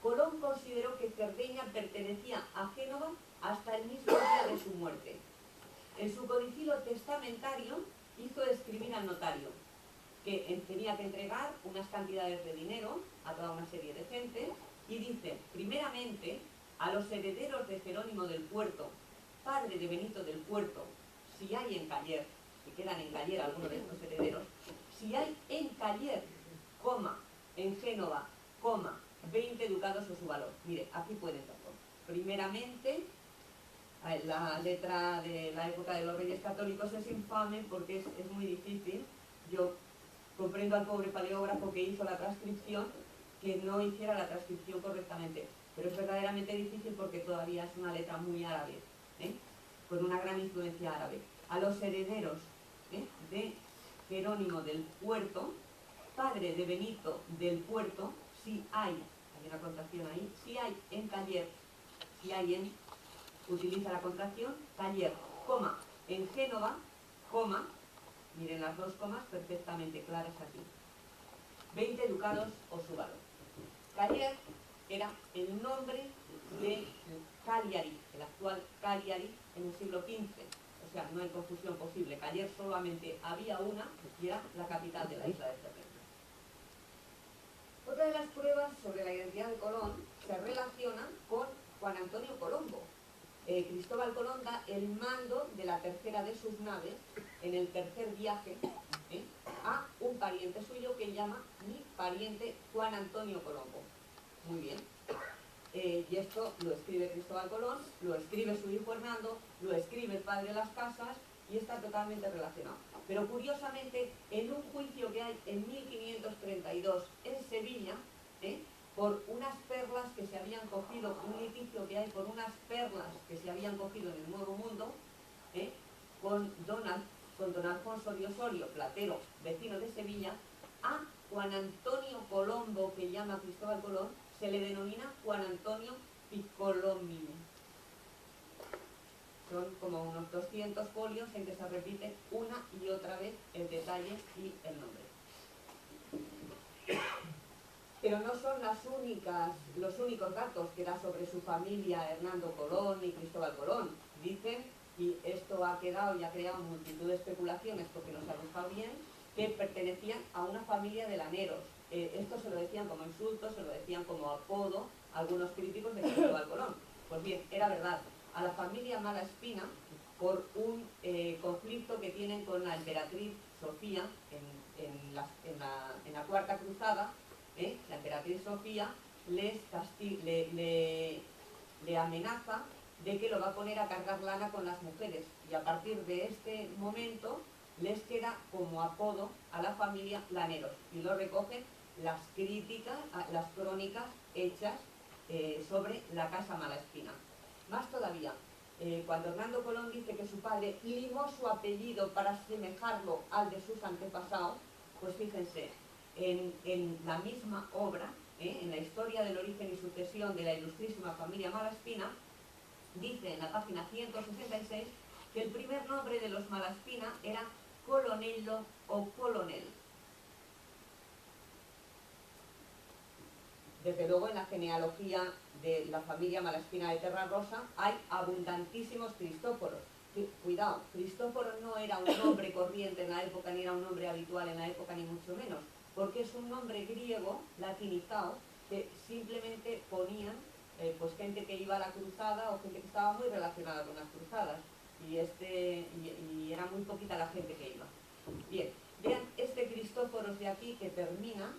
S3: Colón consideró que Cerdeña pertenecía a Génova hasta el mismo día de su muerte. En su codicilo testamentario hizo escribir al notario que tenía que entregar unas cantidades de dinero a toda una serie de gente y dice, primeramente, a los herederos de Jerónimo del Puerto, padre de Benito del Puerto, si hay en Caller, si quedan en Caller algunos de estos herederos, si hay en Caller, en Génova, 20 ducados o su valor. Mire, aquí pueden todo. Primeramente, la letra de la época de los Reyes Católicos es infame porque es muy difícil. Yo comprendo al pobre paleógrafo que hizo la transcripción, que no hiciera la transcripción correctamente, pero es verdaderamente difícil porque todavía es una letra muy árabe, con una gran influencia árabe. A los herederos de Jerónimo del Puerto, padre de Benito del Puerto, si hay una contracción ahí, si hay en Caller, utiliza la contracción, Caller, en Génova, miren las dos comas perfectamente claras aquí, 20 ducados o su valor. Caller era el nombre de Cagliari, el actual Cagliari, en el siglo XV. O sea, no hay confusión posible. Caller solamente había una y era la capital de la isla de Cerdeña. Otra de las pruebas sobre la identidad de Colón se relaciona con Juan Antonio Colombo. Cristóbal Colón da el mando de la tercera de sus naves en el tercer viaje a un pariente suyo que llama mi pariente Juan Antonio Colombo. Muy bien. Y esto lo escribe Cristóbal Colón, lo escribe su hijo Hernando, lo escribe el padre de las Casas y está totalmente relacionado. Pero curiosamente, en un juicio que hay en 1532 en Sevilla, por unas perlas que se habían cogido, un litigio que hay por unas perlas que se habían cogido en el Nuevo Mundo, con don Alfonso de Osorio, platero, vecino de Sevilla, a Juan Antonio Colombo, que llama Cristóbal Colón, se le denomina Juan Antonio Piccolomini. Son como unos 200 folios en que se repite una y otra vez el detalle y el nombre. Pero no son los únicos datos que da sobre su familia Hernando Colón y Cristóbal Colón. Dicen, y esto ha quedado y ha creado multitud de especulaciones porque no se ha buscado bien, que pertenecían a una familia de laneros. Esto se lo decían como insulto, se lo decían como apodo a algunos críticos de Cristóbal Colón. Pues bien, era verdad. a la familia Malaspina por un conflicto que tienen con la emperatriz Sofía en la Cuarta Cruzada. La emperatriz Sofía le amenaza de que lo va a poner a cargar lana con las mujeres, y a partir de este momento les queda como apodo a la familia laneros, y lo recogen las críticas, las crónicas hechas sobre la casa Malaspina. Más todavía, cuando Hernando Colón dice que su padre limó su apellido para asemejarlo al de sus antepasados, pues fíjense, en la misma obra, en la historia del origen y sucesión de la ilustrísima familia Malaspina, dice en la página 166 que el primer nombre de los Malaspina era Colonello o Colonel. Desde luego, en la genealogía de la familia Malaspina de Terrarosa hay abundantísimos Cristóforos. Cuidado, Cristóforo no era un nombre corriente en la época, ni era un nombre habitual en la época, ni mucho menos, porque es un nombre griego latinizado que simplemente ponían pues gente que iba a la cruzada o gente que estaba muy relacionada con las cruzadas, y era muy poquita la gente que iba. Bien, vean este Cristóforos de aquí que termina,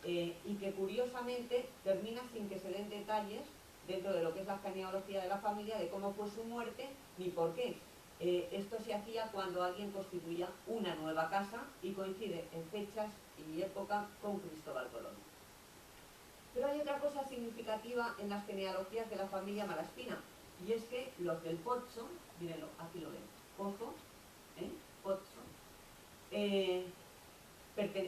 S3: y que curiosamente termina sin que se den detalles dentro de lo que es la genealogía de la familia de cómo fue su muerte ni por qué. Esto se hacía cuando alguien constituía una nueva casa y coincide en fechas y época con Cristóbal Colón. Pero hay otra cosa significativa en las genealogías de la familia Malaspina, y es que los del Pozzo, mírenlo, aquí lo ven, Pozzo,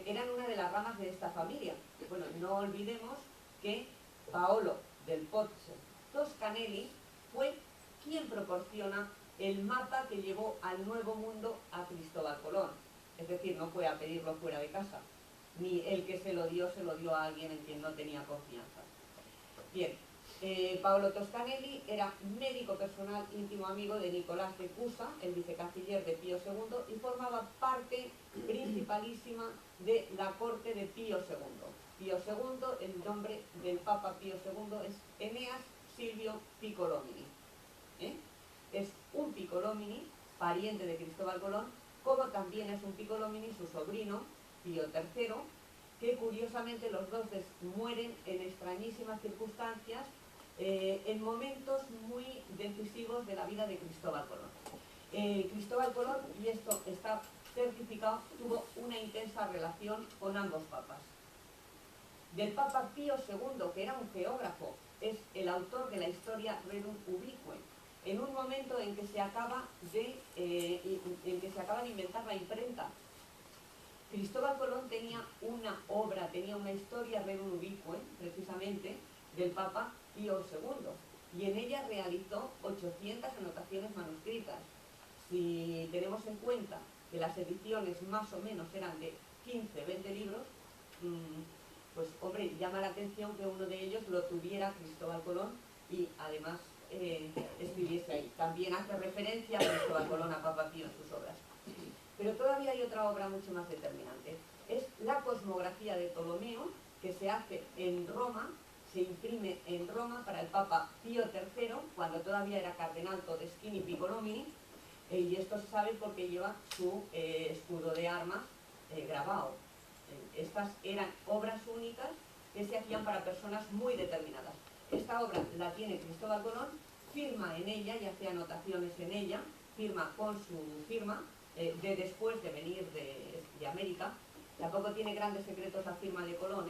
S3: eran una de las ramas de esta familia. Bueno, no olvidemos que Paolo del Pozzo Toscanelli fue quien proporciona el mapa que llevó al Nuevo Mundo a Cristóbal Colón. Es decir, no fue a pedirlo fuera de casa, ni el que se lo dio a alguien en quien no tenía confianza. Bien, Paolo Toscanelli era médico personal íntimo amigo de Nicolás de Cusa, el vicecanciller de Pío II, y formaba parte principalísima de la corte de Pío II. Pío II, el nombre del Papa Pío II es Eneas Silvio Piccolomini. Es un Piccolomini, pariente de Cristóbal Colón, como también es un Piccolomini su sobrino, Pío III, que curiosamente los dos mueren en extrañísimas circunstancias, en momentos muy decisivos de la vida de Cristóbal Colón. Cristóbal Colón, y esto está certificado, tuvo una intensa relación con ambos papas. Del Papa Pío II, que era un geógrafo, es el autor de la historia Rerum Ubique, en un momento en que se acaba de inventar la imprenta. Cristóbal Colón tenía una obra, tenía una historia Rerum Ubique, precisamente, del Papa Pío II, y en ella realizó 800 anotaciones manuscritas. Si tenemos en cuenta que las ediciones más o menos eran de 15-20 libros, pues hombre, llama la atención que uno de ellos lo tuviera Cristóbal Colón y además escribiese ahí. También hace referencia a Cristóbal Colón, a Papa Pío en sus obras. Pero todavía hay otra obra mucho más determinante. Es la cosmografía de Ptolomeo, que se hace en Roma, se imprime en Roma para el Papa Pío III, cuando todavía era cardenal Todeschini Piccolomini, y esto se sabe porque lleva su escudo de armas grabado. Estas eran obras únicas que se hacían para personas muy determinadas. Esta obra la tiene Cristóbal Colón, firma en ella y hace anotaciones en ella, firma con su firma, de después de venir de América. Tampoco tiene grandes secretos la firma de Colón,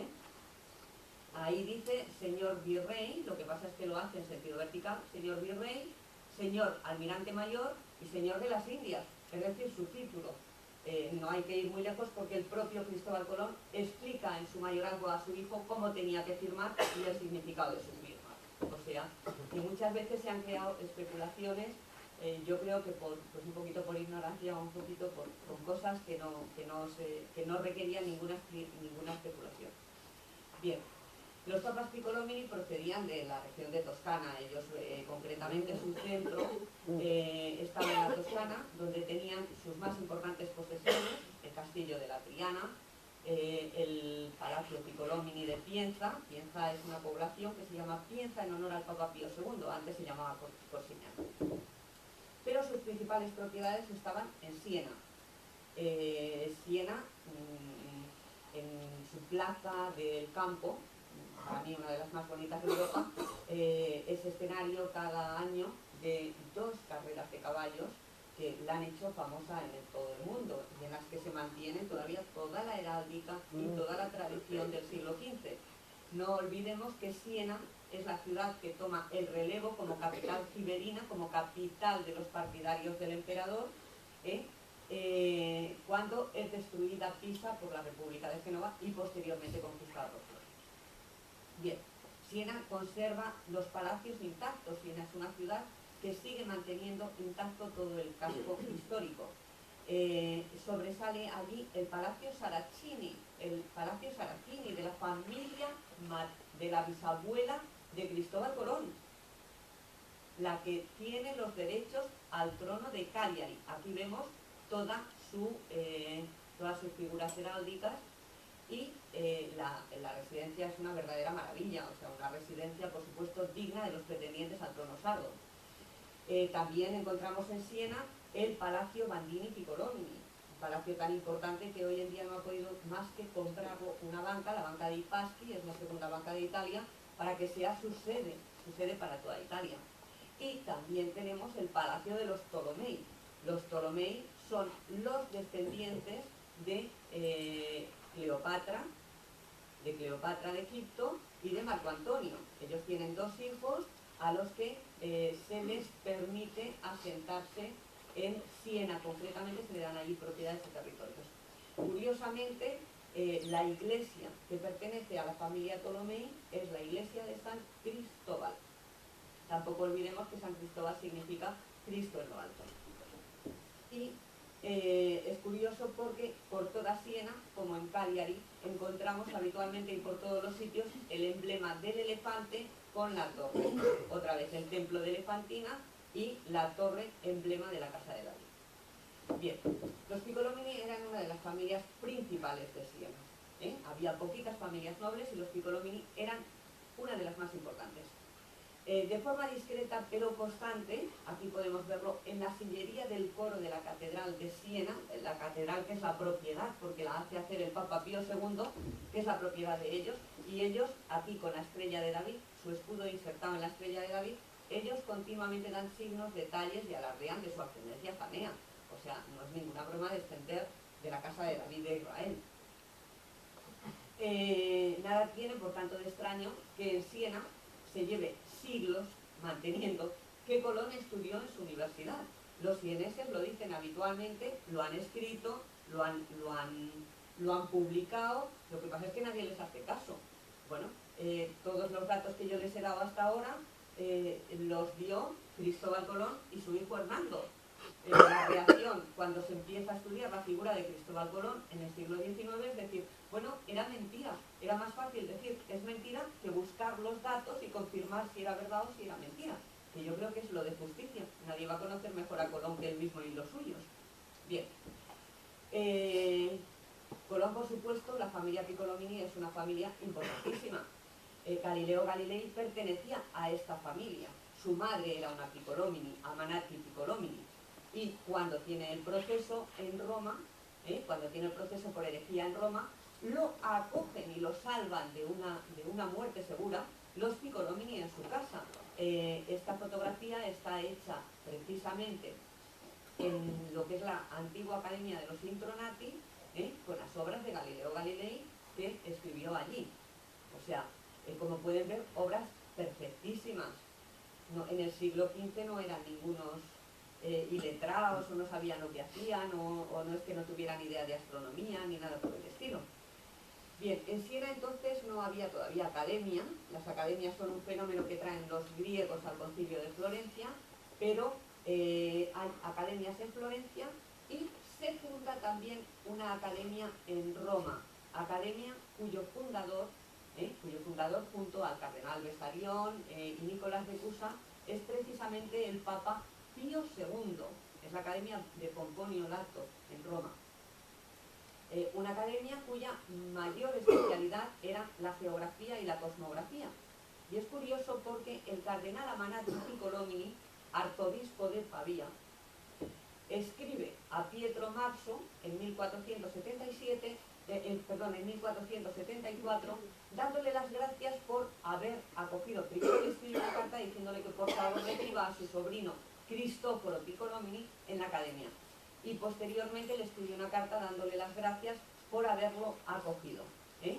S3: Ahí dice señor virrey, lo que pasa es que lo hace en sentido vertical, señor virrey, señor almirante mayor y señor de las Indias, es decir, su título. No hay que ir muy lejos porque el propio Cristóbal Colón explica en su mayorazgo a su hijo cómo tenía que firmar y el significado de su firma. O sea, y muchas veces se han creado especulaciones, yo creo que pues un poquito por ignorancia o un poquito por cosas que no requerían ninguna especulación. Bien. Los papas Piccolomini procedían de la región de Toscana. Ellos, concretamente, su centro estaba en la Toscana, donde tenían sus más importantes posesiones, el castillo de la Triana, el Palacio Piccolomini de Pienza. Pienza es una población que se llama Pienza en honor al Papa Pío II, antes se llamaba Corsignano. Pero sus principales propiedades estaban en Siena. Siena, en su plaza del campo, para mí una de las más bonitas de Europa, es escenario cada año de 2 carreras de caballos que la han hecho famosa en todo el mundo y en las que se mantiene todavía toda la heráldica y toda la tradición del siglo XV. No olvidemos que Siena es la ciudad que toma el relevo como capital ciberina, como capital de los partidarios del emperador, cuando es destruida Pisa por la República de Génova y posteriormente conquistada por Florencia. Bien, Siena conserva los palacios intactos. Siena es una ciudad que sigue manteniendo intacto todo el casco histórico. Sobresale allí el Palacio Saracini de la familia de la bisabuela de Cristóbal Colón, la que tiene los derechos al trono de Cagliari. Aquí vemos todas sus figuras heráldicas y la residencia es una verdadera maravilla, o sea, una residencia, por supuesto, digna de los pretendientes al trono sardo. También encontramos en Siena el Palacio Bandini Piccolomini, un palacio tan importante que hoy en día no ha podido más que comprarlo una banca, la banca de Paschi, es la segunda banca de Italia, para que sea su sede para toda Italia. Y también tenemos el Palacio de los Tolomei. Los Tolomei son los descendientes de Cleopatra de Egipto y de Marco Antonio. Ellos tienen 2 hijos a los que se les permite asentarse en Siena, concretamente se le dan allí propiedades y territorios. Curiosamente, la iglesia que pertenece a la familia Tolomei es la iglesia de San Cristóbal. Tampoco olvidemos que San Cristóbal significa Cristo en lo alto. Y es curioso porque por toda Siena, como en Cagliari, encontramos habitualmente y por todos los sitios el emblema del elefante con la torre. Otra vez el templo de Elefantina y la torre emblema de la casa de David. Bien, los Piccolomini eran una de las familias principales de Siena. Había poquitas familias nobles y los Piccolomini eran una de las más importantes. De forma discreta pero constante, aquí podemos verlo en la sillería del coro de la Catedral de Siena, la catedral que es la propiedad, porque la hace hacer el Papa Pío II, que es la propiedad de ellos, y ellos, aquí con la estrella de David, su escudo insertado en la estrella de David, ellos continuamente dan signos, detalles y alardean de su ascendencia canea. O sea, no es ninguna broma descender de la casa de David de Israel. Nada tiene, por tanto, de extraño que en Siena se lleve siglos manteniendo que Colón estudió en su universidad. Los sieneses lo dicen habitualmente, lo han escrito, lo han publicado, lo que pasa es que nadie les hace caso. Bueno, todos los datos que yo les he dado hasta ahora los dio Cristóbal Colón y su hijo Hernando. La reacción cuando se empieza a estudiar la figura de Cristóbal Colón en el siglo XIX es decir, bueno, era mentira, era más fácil decir es mentira que buscar los datos y confirmar si era verdad o si era mentira, que yo creo que es lo de justicia. Nadie va a conocer mejor a Colón que él mismo y los suyos. Bien, Colón, por supuesto, la familia Piccolomini es una familia importantísima. Galileo Galilei pertenecía a esta familia. Su madre era una Piccolomini, Amanati Piccolomini. Y cuando tiene el proceso en Roma, cuando tiene el proceso por herejía en Roma, lo acogen y lo salvan de una muerte segura los Piccolomini en su casa. Esta fotografía está hecha precisamente en lo que es la antigua Academia de los Intronati, con las obras de Galileo Galilei que escribió allí. O sea, como pueden ver, obras perfectísimas. No, en el siglo XV no eran ningunos iletrados o no sabían lo que hacían o no es que no tuvieran idea de astronomía ni nada por el estilo. Bien, en Siena entonces no había todavía academia. Las academias son un fenómeno que traen los griegos al Concilio de Florencia, pero hay academias en Florencia y se funda también una academia en Roma, academia cuyo fundador junto al cardenal Bessarion y Nicolás de Cusa es precisamente el Papa Pío II, es la Academia de Pomponio Lato en Roma. una academia cuya mayor especialidad era la geografía y la cosmografía. Y es curioso porque el cardenal Amanati Piccolomini, arzobispo de Pavía, escribe a Pietro Marso en 1474, dándole las gracias por haber acogido. Primero le escribe una carta diciéndole que por favor reciba a su sobrino Cristoforo Piccolomini en la academia. Y posteriormente le escribió una carta dándole las gracias por haberlo acogido. Y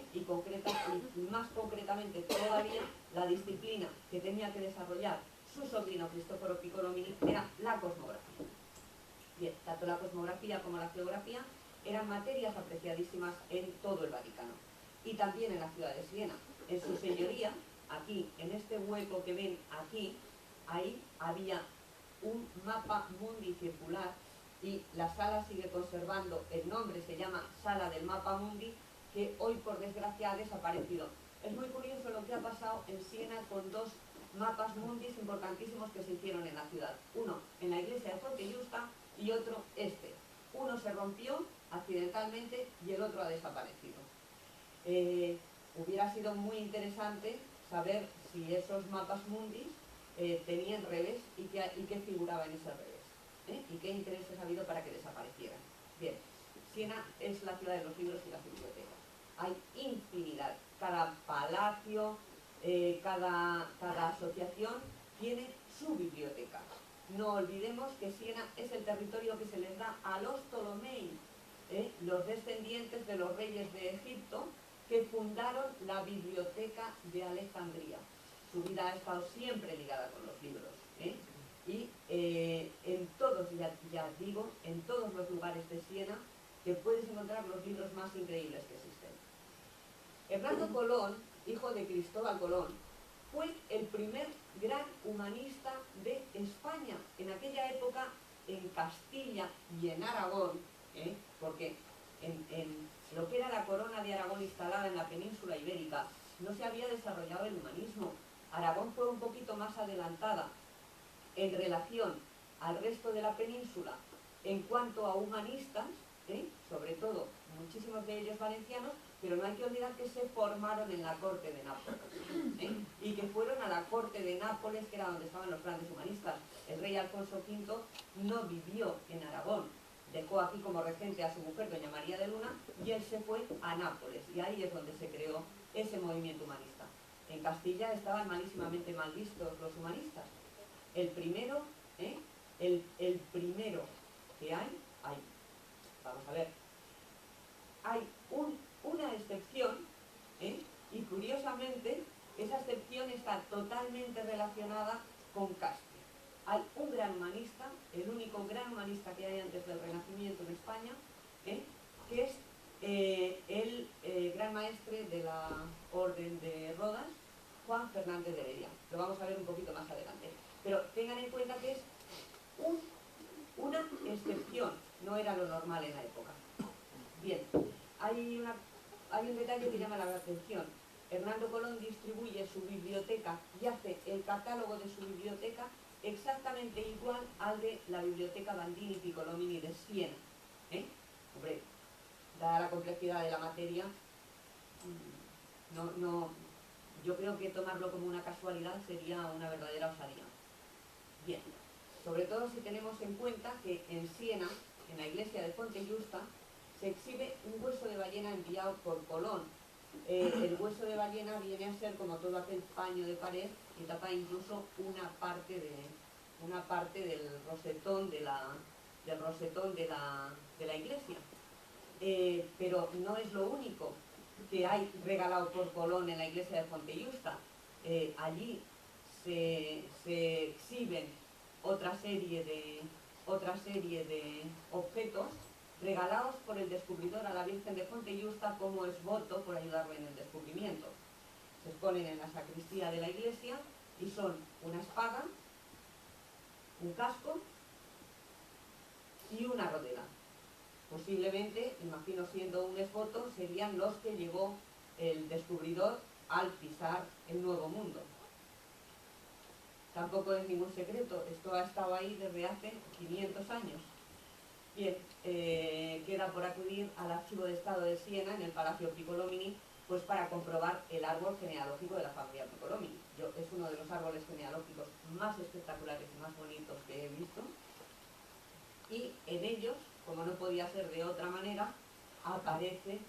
S3: más concretamente todavía, la disciplina que tenía que desarrollar su sobrino Cristoforo Piccolomini era la cosmografía. Bien, tanto la cosmografía como la geografía eran materias apreciadísimas en todo el Vaticano y también en la ciudad de Siena. En su señoría, aquí, en este hueco que ven aquí, ahí había un mapa mundi circular y la sala sigue conservando el nombre, se llama Sala del Mapa Mundi, que hoy por desgracia ha desaparecido. Es muy curioso lo que ha pasado en Siena con dos mapas mundis importantísimos que se hicieron en la ciudad. Uno en la iglesia de Fonte Giusta y otro este. Uno se rompió accidentalmente y el otro ha desaparecido. Hubiera sido muy interesante saber si esos mapas mundis tenían revés y qué figuraba en ese revés. Y qué intereses ha habido para que desaparecieran. Bien, Siena es la ciudad de los libros y las bibliotecas. Hay infinidad. Cada palacio, cada asociación tiene su biblioteca. No olvidemos que Siena es el territorio que se les da a los Ptolomei, los descendientes de los reyes de Egipto, que fundaron la biblioteca de Alejandría. Su vida ha estado siempre ligada con los libros. Y en todos, ya digo, en todos los lugares de Siena, que puedes encontrar los libros más increíbles que existen. Hernando Colón, hijo de Cristóbal Colón, fue el primer gran humanista de España. En aquella época, en Castilla y en Aragón, porque en lo que era la corona de Aragón instalada en la península ibérica, no se había desarrollado el humanismo. Aragón fue un poquito más adelantada en relación al resto de la península en cuanto a humanistas, sobre todo muchísimos de ellos valencianos, pero no hay que olvidar que se formaron en la corte de Nápoles, y que fueron a la corte de Nápoles, que era donde estaban los grandes humanistas. El rey Alfonso V no vivió en Aragón, dejó aquí como regente a su mujer, doña María de Luna, y él se fue a Nápoles, y ahí es donde se creó ese movimiento humanista. En Castilla estaban malísimamente mal vistos los humanistas. El primero, el primero que hay, vamos a ver, hay una excepción, y curiosamente esa excepción está totalmente relacionada con Castilla. Hay un gran humanista, el único gran humanista que hay antes del Renacimiento en España, que es el gran maestre de la Orden de Rodas, Juan Fernández de Heredia. Lo vamos a ver un poquito más adelante. Pero tengan en cuenta que es una excepción, no era lo normal en la época. Bien, hay un detalle que llama la atención. Hernando Colón distribuye su biblioteca y hace el catálogo de su biblioteca exactamente igual al de la biblioteca Bandini Piccolomini de Siena. Hombre, dada la complejidad de la materia, yo creo que tomarlo como una casualidad sería una verdadera osadía. Bien, sobre todo si tenemos en cuenta que en Siena, en la iglesia de Fonte Giusta, se exhibe un hueso de ballena enviado por Colón. El hueso de ballena viene a ser como todo aquel paño de pared y tapa incluso una parte del rosetón de la iglesia. Pero no es lo único que hay regalado por Colón en la iglesia de Fonte Giusta. Allí se exhiben otra serie de objetos regalados por el descubridor a la Virgen de Fonte Giusta como esvoto por ayudarle en el descubrimiento. Se exponen en la sacristía de la iglesia y son una espada, un casco y una rodela. Posiblemente, imagino siendo un esvoto, serían los que llevó el descubridor al pisar el Nuevo Mundo. Tampoco es ningún secreto, esto ha estado ahí desde hace 500 años. Bien, queda por acudir al Archivo de Estado de Siena, en el Palacio Piccolomini, pues para comprobar el árbol genealógico de la familia Piccolomini. Es uno de los árboles genealógicos más espectaculares y más bonitos que he visto. Y en ellos, como no podía ser de otra manera, aparece,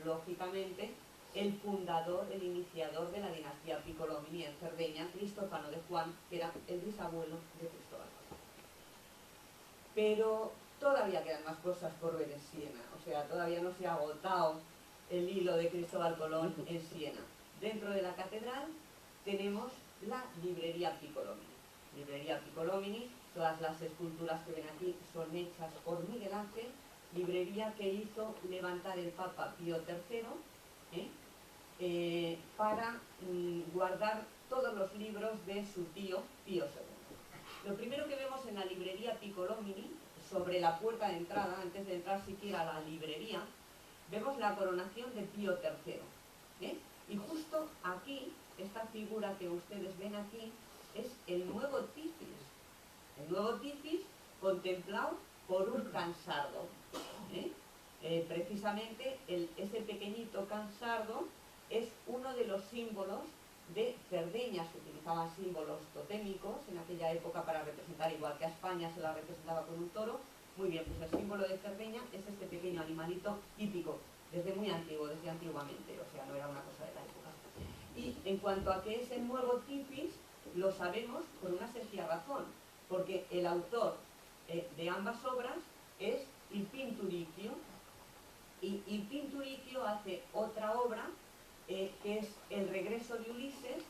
S3: lógicamente, el fundador, el iniciador de la dinastía Piccolomini en Cerdeña, Cristófano de Juan, que era el bisabuelo de Cristóbal Colón. Pero todavía quedan más cosas por ver en Siena, o sea, todavía no se ha agotado el hilo de Cristóbal Colón en Siena. Dentro de la catedral tenemos la librería Piccolomini. Librería Piccolomini, todas las esculturas que ven aquí son hechas por Miguel Ángel, librería que hizo levantar el Papa Pío III, para guardar todos los libros de su tío Pío II. Lo primero que vemos en la librería Piccolomini, sobre la puerta de entrada, antes de entrar siquiera a la librería, vemos la coronación de Pío III. Y justo aquí, esta figura que ustedes ven aquí, es el nuevo tifis. El nuevo tifis contemplado por un cansardo. Precisamente ese pequeñito cansardo es uno de los símbolos de Cerdeña. Se utilizaban símbolos totémicos en aquella época para representar, igual que a España se la representaba con un toro. Muy bien, pues el símbolo de Cerdeña es este pequeño animalito típico, desde muy antiguo, desde antiguamente, o sea, no era una cosa de la época. Y en cuanto a qué es el nuevo tifis, lo sabemos por una sencilla razón, porque el autor de ambas obras es Il Pinturicchio, y Il Pinturicchio hace otra obra que es El regreso de Ulises,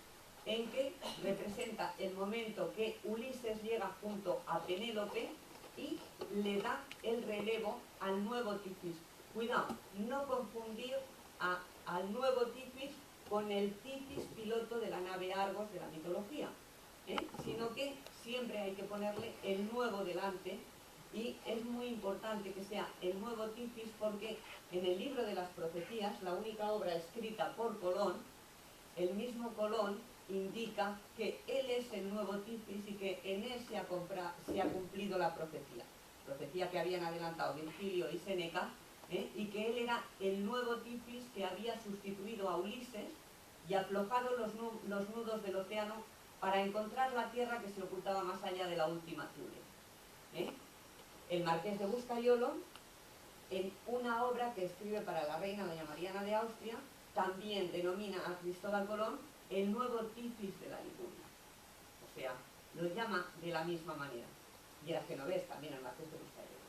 S3: en que representa el momento que Ulises llega junto a Penélope y le da el relevo al nuevo tifis. Cuidado, no confundir al nuevo tifis con el tifis piloto de la nave Argos de la mitología, sino que siempre hay que ponerle el nuevo delante, y es muy importante que sea el nuevo tifis porque en el libro de las profecías, la única obra escrita por Colón, el mismo Colón indica que él es el nuevo tifis y que en él se ha cumplido la profecía que habían adelantado Virgilio y Séneca, y que él era el nuevo tifis que había sustituido a Ulises y aflojado los nudos del océano para encontrar la tierra que se ocultaba más allá de la última Thule. El marqués de Buscaiolo, en una obra que escribe para la reina doña Mariana de Austria, también denomina a Cristóbal Colón el nuevo tifis de la Liguria. O sea, lo llama de la misma manera. Y era genovés también el marqués de Buscaiolo.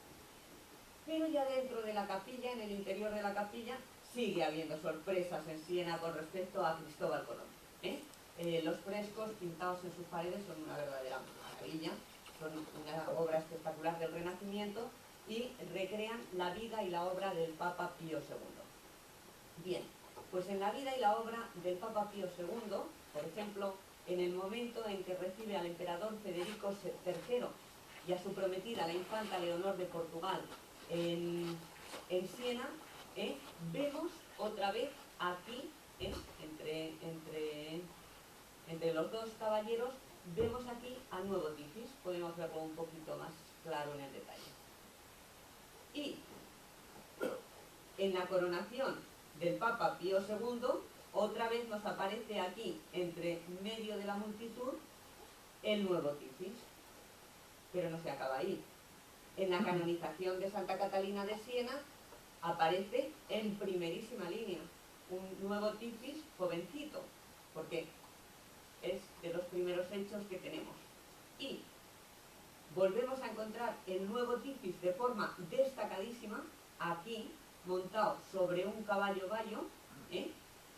S3: Pero ya dentro de la capilla, en el interior de la capilla, sigue habiendo sorpresas en Siena con respecto a Cristóbal Colón. Los frescos pintados en sus paredes son una verdadera maravilla, son una obra espectacular del Renacimiento y recrean la vida y la obra del Papa Pío II. Bien, pues en la vida y la obra del Papa Pío II, por ejemplo, en el momento en que recibe al emperador Federico III y a su prometida, la infanta Leonor de Portugal, en Siena, vemos otra vez aquí, entre los dos caballeros, vemos aquí al nuevo tifis. Podemos verlo un poquito más claro en el detalle. Y en la coronación del Papa Pío II, otra vez nos aparece aquí, entre medio de la multitud, el nuevo tifis. Pero no se acaba ahí. En la canonización de Santa Catalina de Siena aparece en primerísima línea un nuevo tifis jovencito, porque es de los primeros hechos que tenemos. Y volvemos a encontrar el nuevo tifis de forma destacadísima aquí, montado sobre un caballo bayo,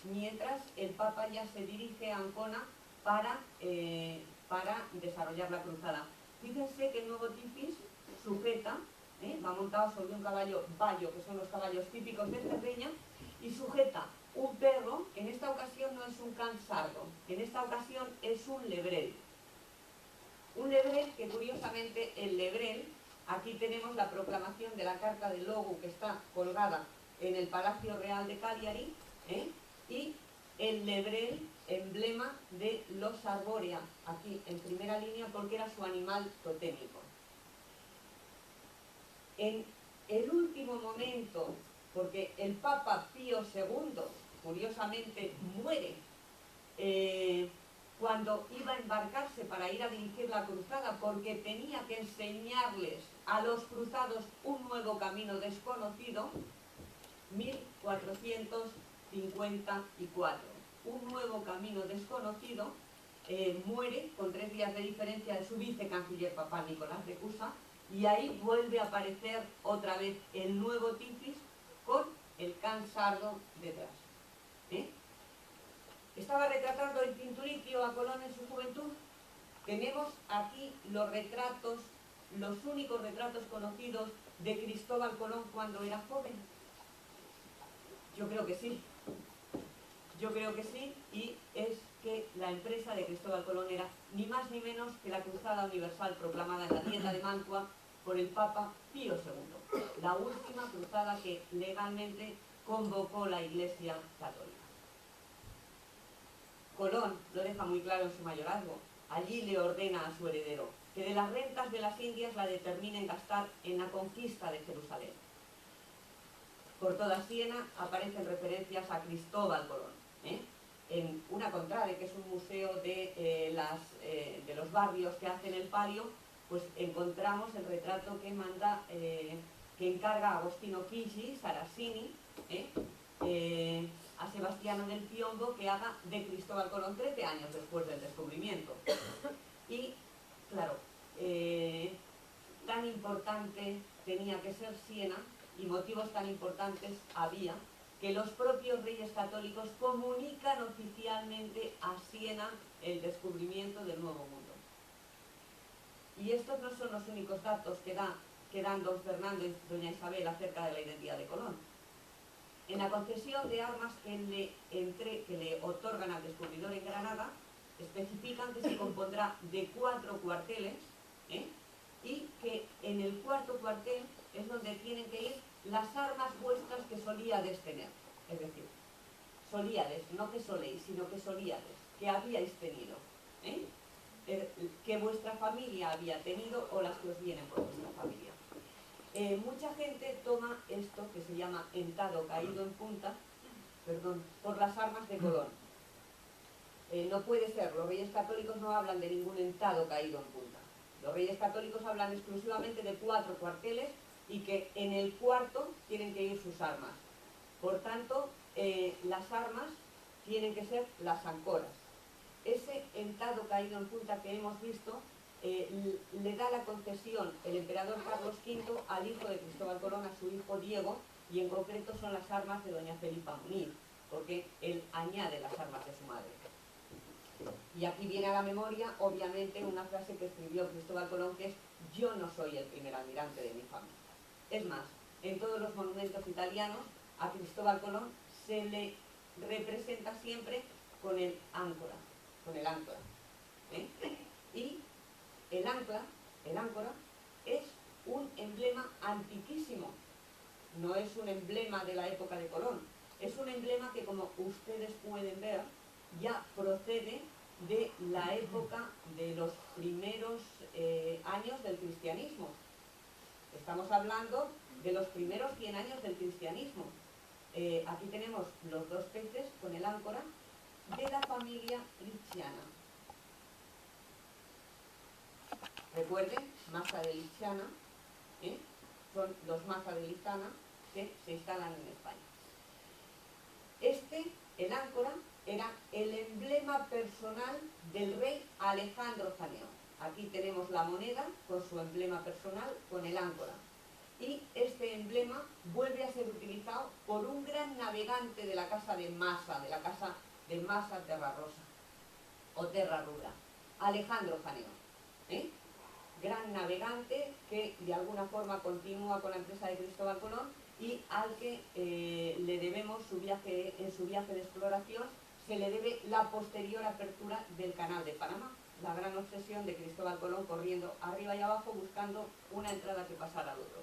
S3: mientras el Papa ya se dirige a Ancona para desarrollar la cruzada. Fíjense que el nuevo tifis sujeta, va montado sobre un caballo bayo, que son los caballos típicos de Cerdeña, y sujeta un perro, que en esta ocasión no es un cansardo, en esta ocasión es un lebrel. Un lebrel que, curiosamente, el lebrel, aquí tenemos la proclamación de la Carta de Logu que está colgada en el Palacio Real de Cagliari, y el lebrel, emblema de los Arbórea, aquí en primera línea porque era su animal totémico. En el último momento, porque el Papa Pío II, curiosamente, muere cuando iba a embarcarse para ir a dirigir la cruzada, porque tenía que enseñarles a los cruzados un nuevo camino desconocido, 1454. Un nuevo camino desconocido, muere con 3 días de diferencia de su vicecanciller papal Nicolás de Cusa, y ahí vuelve a aparecer otra vez el nuevo Tiflis con el Can Sardo detrás. ¿Estaba retratando el Tinturitio a Colón en su juventud? Tenemos aquí los retratos, los únicos retratos conocidos de Cristóbal Colón cuando era joven. Yo creo que sí. Yo creo que sí, y es que la empresa de Cristóbal Colón era ni más ni menos que la Cruzada Universal proclamada en la Dieta de Mantua por el Papa Pío II, la última cruzada que legalmente convocó la Iglesia Católica. Colón lo deja muy claro en su mayorazgo. Allí le ordena a su heredero que de las rentas de las Indias la determinen gastar en la conquista de Jerusalén. Por toda Siena aparecen referencias a Cristóbal Colón. En una contrade, que es un museo de los barrios que hacen el palio, pues encontramos el retrato que manda, que encarga Agostino Chigi, Saracini, a Sebastiano del Piombo, que haga de Cristóbal Colón 13 años después del descubrimiento. Y, claro, tan importante tenía que ser Siena, y motivos tan importantes había, que los propios reyes católicos comunican oficialmente a Siena el descubrimiento del Nuevo Mundo. Y estos no son los únicos datos que dan don Fernando y doña Isabel acerca de la identidad de Colón. En la concesión de armas que le otorgan al descubridor en Granada, especifican que se compondrá de 4 cuarteles, y que en el 4.º cuartel es donde tienen que ir las armas vuestras que solíades tener. Es decir, solíades, no que soléis, sino que solíades, que habíais tenido, que vuestra familia había tenido o las que os vienen por vuestra familia. Mucha gente toma esto que se llama entado caído en punta, por las armas de Colón. No puede ser, los reyes católicos no hablan de ningún entado caído en punta. Los reyes católicos hablan exclusivamente de 4 cuarteles y que en el 4.º tienen que ir sus armas. Por tanto, las armas tienen que ser las ancoras. Ese entado caído en punta que hemos visto le da la concesión el emperador Carlos V al hijo de Cristóbal Colón, a su hijo Diego, y en concreto son las armas de doña Felipa Munir, porque él añade las armas de su madre. Y aquí viene a la memoria, obviamente, una frase que escribió Cristóbal Colón, que es: yo no soy el primer almirante de mi familia. Es más, en todos los monumentos italianos a Cristóbal Colón se le representa siempre con el áncora, Y el áncora es un emblema antiquísimo, no es un emblema de la época de Colón, es un emblema que, como ustedes pueden ver, ya procede de la época de los primeros años del cristianismo. Estamos hablando de los primeros 100 años del cristianismo. Aquí tenemos los 2 peces con el áncora de la familia Liciana. Recuerden, Massa de Liciana, son los Massa de Lizana que se instalan en España. El áncora, era el emblema personal del rey Alejandro Janeo. Aquí tenemos la moneda con su emblema personal, con el áncora. Y este emblema vuelve a ser utilizado por un gran navegante de la casa de Massa, de la casa de Massa Terrarosa, o Terrarruda, Alejandro Janeo. Gran navegante que de alguna forma continúa con la empresa de Cristóbal Colón y al que le debemos en su viaje de exploración, se le debe la posterior apertura del Canal de Panamá, la gran obsesión de Cristóbal Colón corriendo arriba y abajo buscando una entrada que pasara al otro.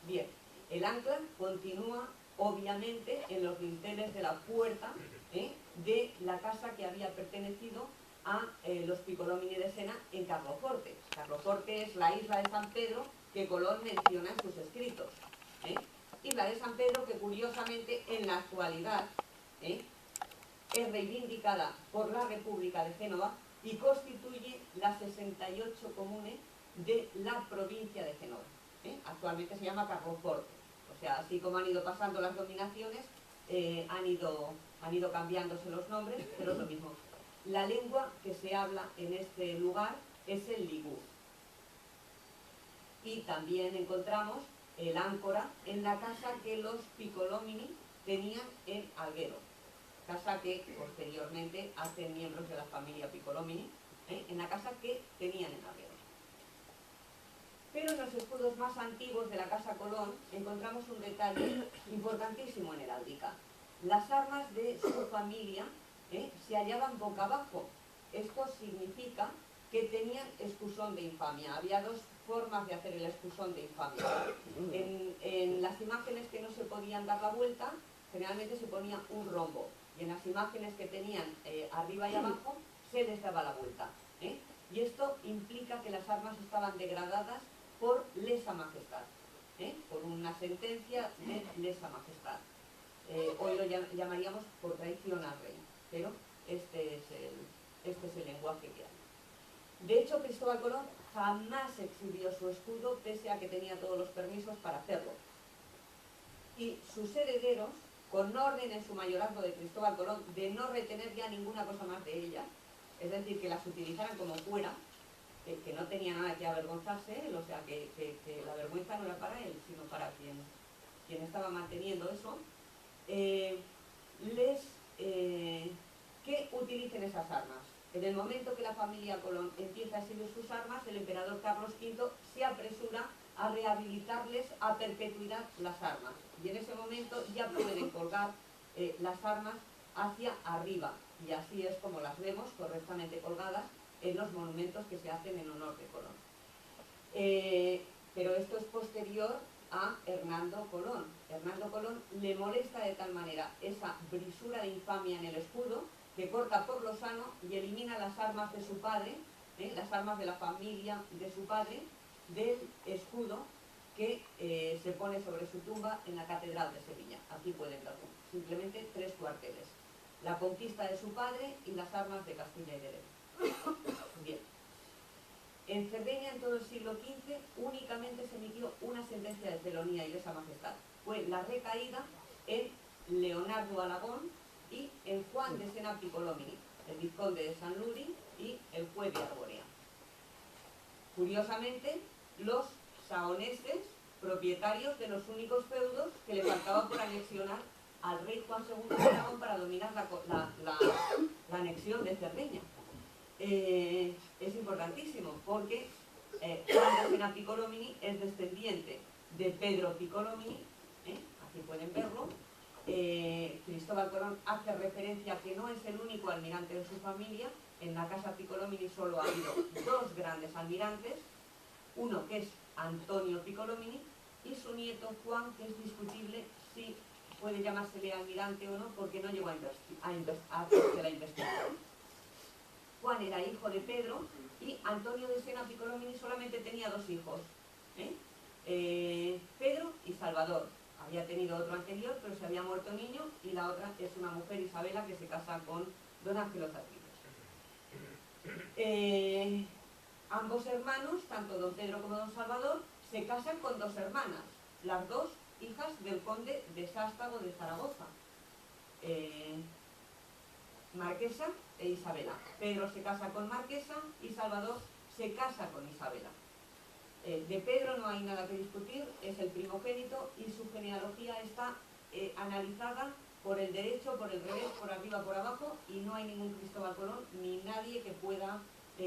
S3: Bien, el ancla continúa obviamente en los dinteles de la puerta de la casa que había pertenecido a los Piccolomini de Sena en Carloforte. Carloforte es la isla de San Pedro que Colón menciona en sus escritos. Isla de San Pedro, que curiosamente en la actualidad es reivindicada por la República de Génova y constituye las 68 comunes de la provincia de Génova. Actualmente se llama Carroforte. O sea, así como han ido pasando las dominaciones, han ido cambiándose los nombres, pero es lo mismo. La lengua que se habla en este lugar es el ligú. Y también encontramos el áncora en la casa que los Piccolomini tenían en Alguero, casa que posteriormente hacen miembros de la familia Piccolomini, en la casa que tenían en Alguero. Pero en los escudos más antiguos de la Casa Colón encontramos un detalle importantísimo en heráldica. Las armas de su familia se hallaban boca abajo. Esto significa que tenían excusón de infamia. Había dos formas de hacer el excusón de infamia. En las imágenes que no se podían dar la vuelta, generalmente se ponía un rombo. Y en las imágenes que tenían arriba y abajo, se les daba la vuelta. Y esto implica que las armas estaban degradadas por lesa majestad, por una sentencia de lesa majestad. Hoy lo llamaríamos por traición al rey, pero este es el lenguaje que hay. De hecho, Cristóbal Colón jamás exhibió su escudo, pese a que tenía todos los permisos para hacerlo. Y sus herederos, con orden en su mayorazgo de Cristóbal Colón de no retener ya ninguna cosa más de ellas, es decir, que las utilizaran como fuera, que no tenía nada que avergonzarse él, o sea, que la vergüenza no era para él, sino para quien estaba manteniendo eso, que utilicen esas armas. En el momento que la familia Colón empieza a exhibir sus armas, el emperador Carlos V se apresura a rehabilitarles a perpetuidad las armas. Y en ese momento ya pueden colgar las armas hacia arriba. Y así es como las vemos correctamente colgadas en los monumentos que se hacen en honor de Colón. Pero esto es posterior a Hernando Colón. Hernando Colón le molesta de tal manera esa brisura de infamia en el escudo que corta por lo sano y elimina las armas de su padre, las armas de la familia de su padre, del escudo que se pone sobre su tumba en la Catedral de Sevilla. Aquí pueden verlo. Simplemente 3 cuarteles. La conquista de su padre y las armas de Castilla y de León. Bien. En Cerdeña, en todo el siglo XV, únicamente se emitió una sentencia de felonía y lesa majestad. Fue la recaída en Leonardo Alagón y en Juan de Sena Piccolomini, el vizconde de Sanlúri y el juez de Arborea. Curiosamente, los sahoneses, propietarios de los únicos feudos que le faltaban por anexionar al rey Juan II de Aragón para dominar la anexión de Cerdeña. Es importantísimo porque Juan de Sena Piccolomini es descendiente de Pedro Piccolomini, aquí pueden verlo. Cristóbal Colón hace referencia a que no es el único almirante de su familia. En la casa Piccolomini solo ha habido 2 grandes almirantes, uno que es Antonio Piccolomini y su nieto Juan, que es discutible si puede llamársele almirante o no, porque no llegó a hacerse la investigación. Juan era hijo de Pedro y Antonio de Sena Piccolomini solamente tenía 2 hijos, Pedro y Salvador. Había tenido otro anterior, pero se había muerto niño, y la otra es una mujer, Isabela, que se casa con don Ángelo Zatriles. Ambos hermanos, tanto don Pedro como don Salvador, se casan con 2 hermanas, las 2 hijas del conde de Sástago de Zaragoza, Marquesa e Isabela. Pedro se casa con Marquesa y Salvador se casa con Isabela. De Pedro no hay nada que discutir, es el primogénito y su genealogía está analizada por el derecho, por el revés, por arriba, por abajo, y no hay ningún Cristóbal Colón ni nadie que pueda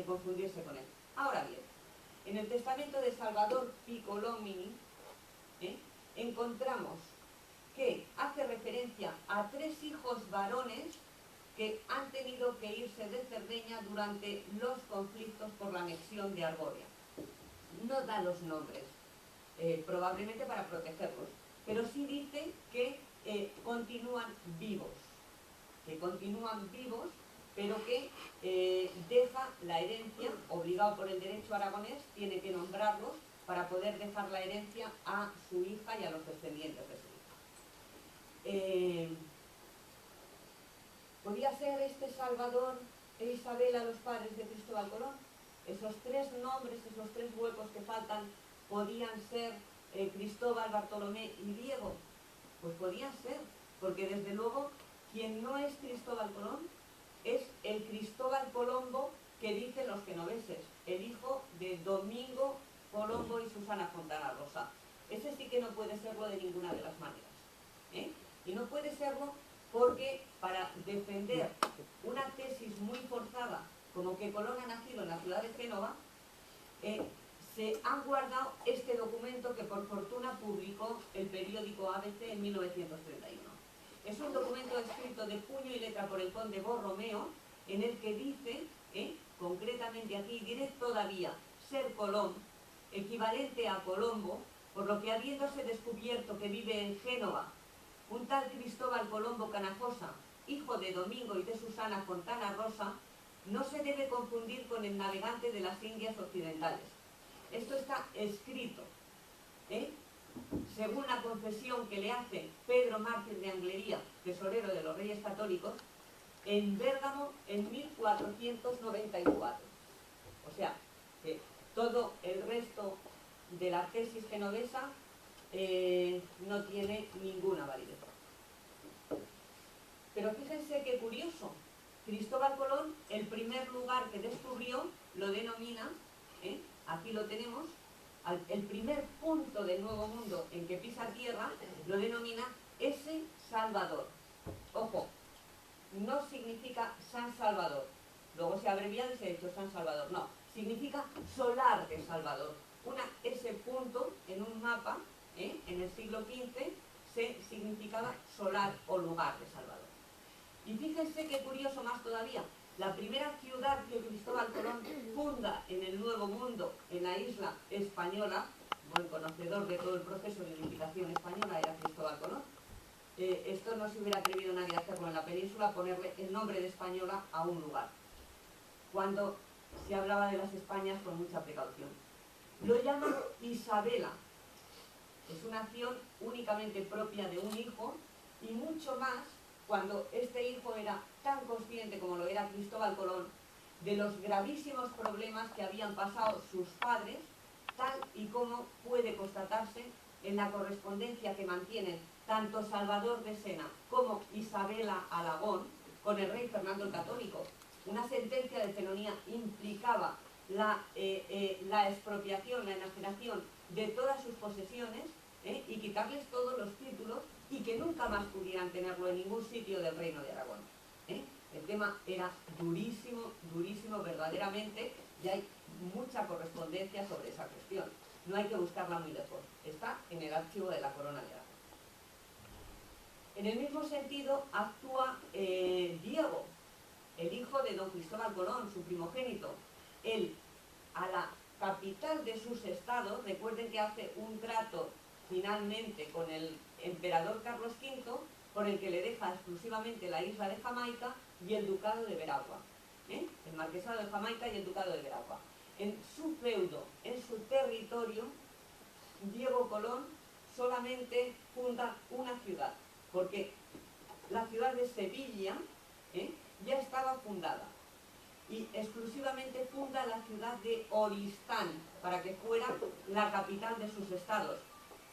S3: confundirse con él. Ahora bien, en el testamento de Salvador Piccolomini encontramos que hace referencia a 3 hijos varones que han tenido que irse de Cerdeña durante los conflictos por la anexión de Arborea. No da los nombres, probablemente para protegerlos, pero sí dice que continúan vivos, pero que deja la herencia, obligado por el derecho aragonés, tiene que nombrarlos para poder dejar la herencia a su hija y a los descendientes de su hija. ¿Podía ser este Salvador e Isabela los padres de Cristóbal Colón? Esos tres nombres, esos tres huecos que faltan, ¿podían ser Cristóbal, Bartolomé y Diego? Pues podían ser, porque desde luego quien no es Cristóbal Colón es el Cristóbal Colombo que dicen los genoveses, el hijo de Domingo Colombo y Susana Fontana Rosa. Ese sí que no puede serlo de ninguna de las maneras, ¿eh? Y no puede serlo porque para defender una tesis muy forzada, como que Colón ha nacido en la ciudad de Génova, se han guardado este documento que por fortuna publicó el periódico ABC en 1931. Es un documento escrito de puño y letra por el conde Borromeo, en el que dice, concretamente aquí, diré todavía, ser Colón, equivalente a Colombo, por lo que habiéndose descubierto que vive en Génova un tal Cristóbal Colombo Canajosa, hijo de Domingo y de Susana Fontana Rosa, no se debe confundir con el navegante de las Indias Occidentales. Esto está escrito, según la confesión que le hace Pedro Mártir de Anglería, tesorero de los Reyes Católicos, en Bérgamo en 1494. O sea, que todo el resto de la tesis genovesa no tiene ninguna validez. Pero fíjense qué curioso, Cristóbal Colón, el primer lugar que descubrió, lo denomina, aquí lo tenemos, el primer punto del Nuevo Mundo en que pisa tierra, lo denomina ese Salvador. Ojo, no significa San Salvador, luego se ha abreviado y se ha hecho San Salvador, no, significa solar de Salvador. Ese punto en un mapa, en el siglo XV, se significaba solar o lugar de Salvador. Y fíjense qué curioso más todavía, la primera ciudad que Cristóbal Colón funda en el Nuevo Mundo, en la isla española, buen conocedor de todo el proceso de unificación española era Cristóbal Colón. Esto no se hubiera atrevido nadie a hacerlo en la península, ponerle el nombre de Española a un lugar, cuando se hablaba de las Españas con mucha precaución. Lo llaman Isabela. Es una acción únicamente propia de un hijo y mucho más cuando este hijo era tan consciente como lo era Cristóbal Colón de los gravísimos problemas que habían pasado sus padres, tal y como puede constatarse en la correspondencia que mantienen tanto Salvador de Sena como Isabela Alagón con el rey Fernando el Católico. Una sentencia de felonía implicaba la expropiación, la enajenación de todas sus posesiones y quitarles todos los títulos y que nunca más pudieran tenerlo en ningún sitio del Reino de Aragón. El tema era durísimo, durísimo verdaderamente, y hay mucha correspondencia sobre esa cuestión. No hay que buscarla muy lejos, está en el archivo de la Corona de Aragón. En el mismo sentido actúa Diego, el hijo de don Cristóbal Colón, su primogénito. Él, a la capital de sus estados, recuerden que hace un trato finalmente con el emperador Carlos V, por el que le deja exclusivamente la isla de Jamaica y el ducado de Veragua, el marquesado de Jamaica y el ducado de Veragua. En su feudo, en su territorio, Diego Colón solamente funda una ciudad, porque la ciudad de Sevilla ya estaba fundada, y exclusivamente funda la ciudad de Oristán para que fuera la capital de sus estados.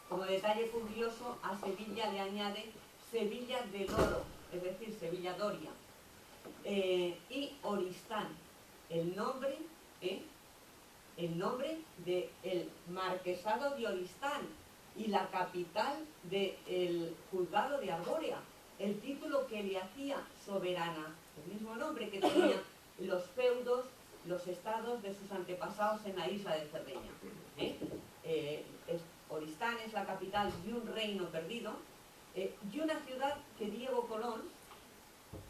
S3: Como detalle curioso, a Sevilla le añade Sevilla del Oro, es decir, Sevilla Doria, y Oristán, el nombre del marquesado de Oristán y la capital del juzgado de Arbórea, el título que le hacía soberana, el mismo nombre que tenía los feudos, los estados de sus antepasados en la isla de Cerdeña. Oristán es la capital de un reino perdido y una ciudad que Diego Colón,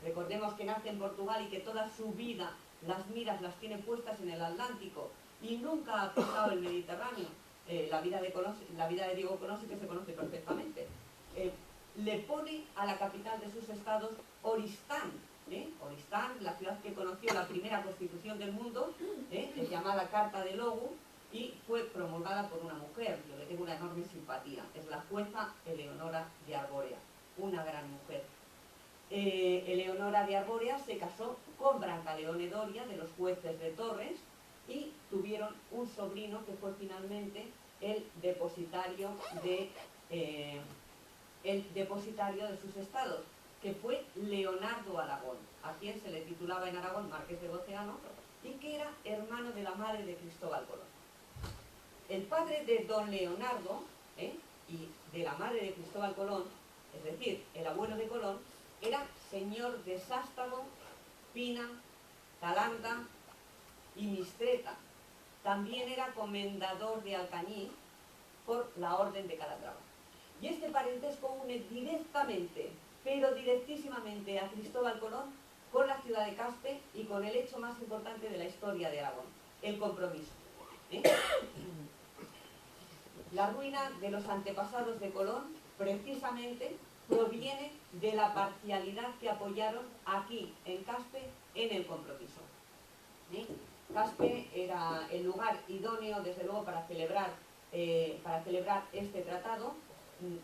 S3: recordemos que nace en Portugal y que toda su vida las miras las tiene puestas en el Atlántico y nunca ha pisado el Mediterráneo. La vida de Diego Colón sí que se conoce perfectamente. Le pone a la capital de sus estados Oristán. Oristán, la ciudad que conoció la primera constitución del mundo, llamada Carta de Logu, y fue promulgada por una mujer. Yo le tengo una enorme simpatía, es la jueza Eleonora de Arbórea, una gran mujer. Eleonora de Arbórea se casó con Brancaleone Doria, de los jueces de Torres, y tuvieron un sobrino que fue finalmente el depositario de sus estados, que fue Leonardo Aragón, a quien se le titulaba en Aragón Marqués de Boceano, y que era hermano de la madre de Cristóbal Colón. El padre de don Leonardo y de la madre de Cristóbal Colón, es decir, el abuelo de Colón, era señor de Sástago, Pina, Calanda y Mistreta. También era comendador de Alcañiz por la Orden de Calatrava. Y este parentesco une directamente, pero directísimamente, a Cristóbal Colón con la ciudad de Caspe y con el hecho más importante de la historia de Aragón, el compromiso. La ruina de los antepasados de Colón, precisamente, proviene de la parcialidad que apoyaron aquí, en Caspe, en el compromiso. Caspe era el lugar idóneo, desde luego, para celebrar este tratado.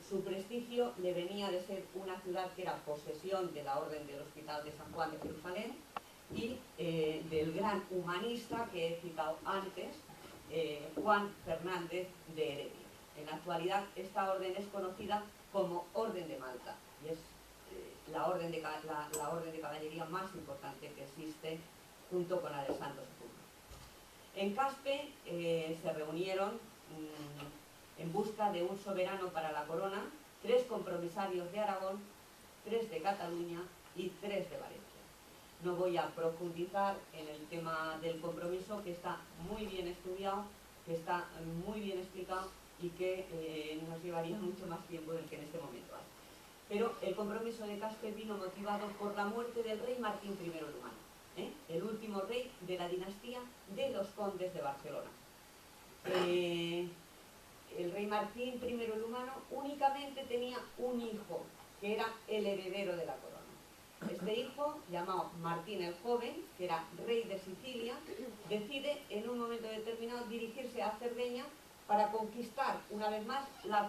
S3: Su prestigio le venía de ser una ciudad que era posesión de la Orden del Hospital de San Juan de Jerusalén y del gran humanista que he citado antes, Juan Fernández de Heredia. En la actualidad esta orden es conocida como Orden de Malta y es la orden de caballería más importante que existe, junto con la del Santo Sepulcro. En Caspe se reunieron en busca de un soberano para la corona 3 compromisarios de Aragón, 3 de Cataluña y 3 de Valencia. No voy a profundizar en el tema del compromiso, que está muy bien estudiado, que está muy bien explicado y que nos llevaría mucho más tiempo del que en este momento hay. Pero el compromiso de Caspe vino motivado por la muerte del rey Martín I el Humano, el último rey de la dinastía de los condes de Barcelona. El rey Martín I el Humano únicamente tenía un hijo, que era el heredero de la corona. Este hijo, llamado Martín el Joven, que era rey de Sicilia, decide en un momento determinado dirigirse a Cerdeña para conquistar una vez más la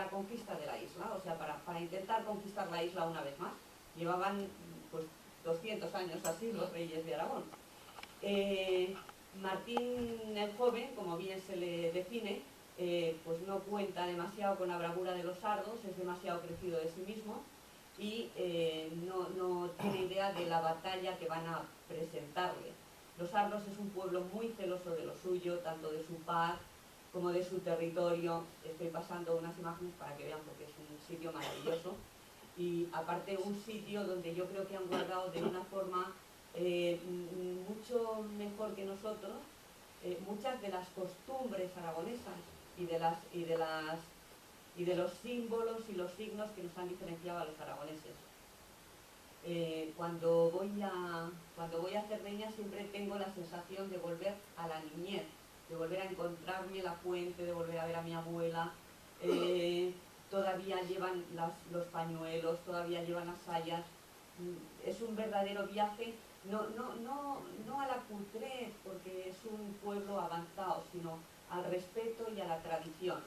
S3: conquista de la isla, o sea, para intentar conquistar la isla una vez más. Llevaban pues 200 años así los reyes de Aragón. Martín el Joven, como bien se le define, pues no cuenta demasiado con la bravura de los sardos, es demasiado crecido de sí mismo y no tiene idea de la batalla que van a presentarle. Los sardos es un pueblo muy celoso de lo suyo, tanto de su paz como de su territorio. Estoy pasando unas imágenes para que vean, porque es un sitio maravilloso y aparte un sitio donde yo creo que han guardado de una forma mucho mejor que nosotros muchas de las costumbres aragonesas y de los símbolos y los signos que nos han diferenciado a los aragoneses. Cuando voy a Cerdeña siempre tengo la sensación de volver a la niñez, de volver a encontrarme la fuente, de volver a ver a mi abuela. Todavía llevan los pañuelos, todavía llevan las sayas. Es un verdadero viaje, no a la cultrez, porque es un pueblo avanzado, sino al respeto y a la tradición.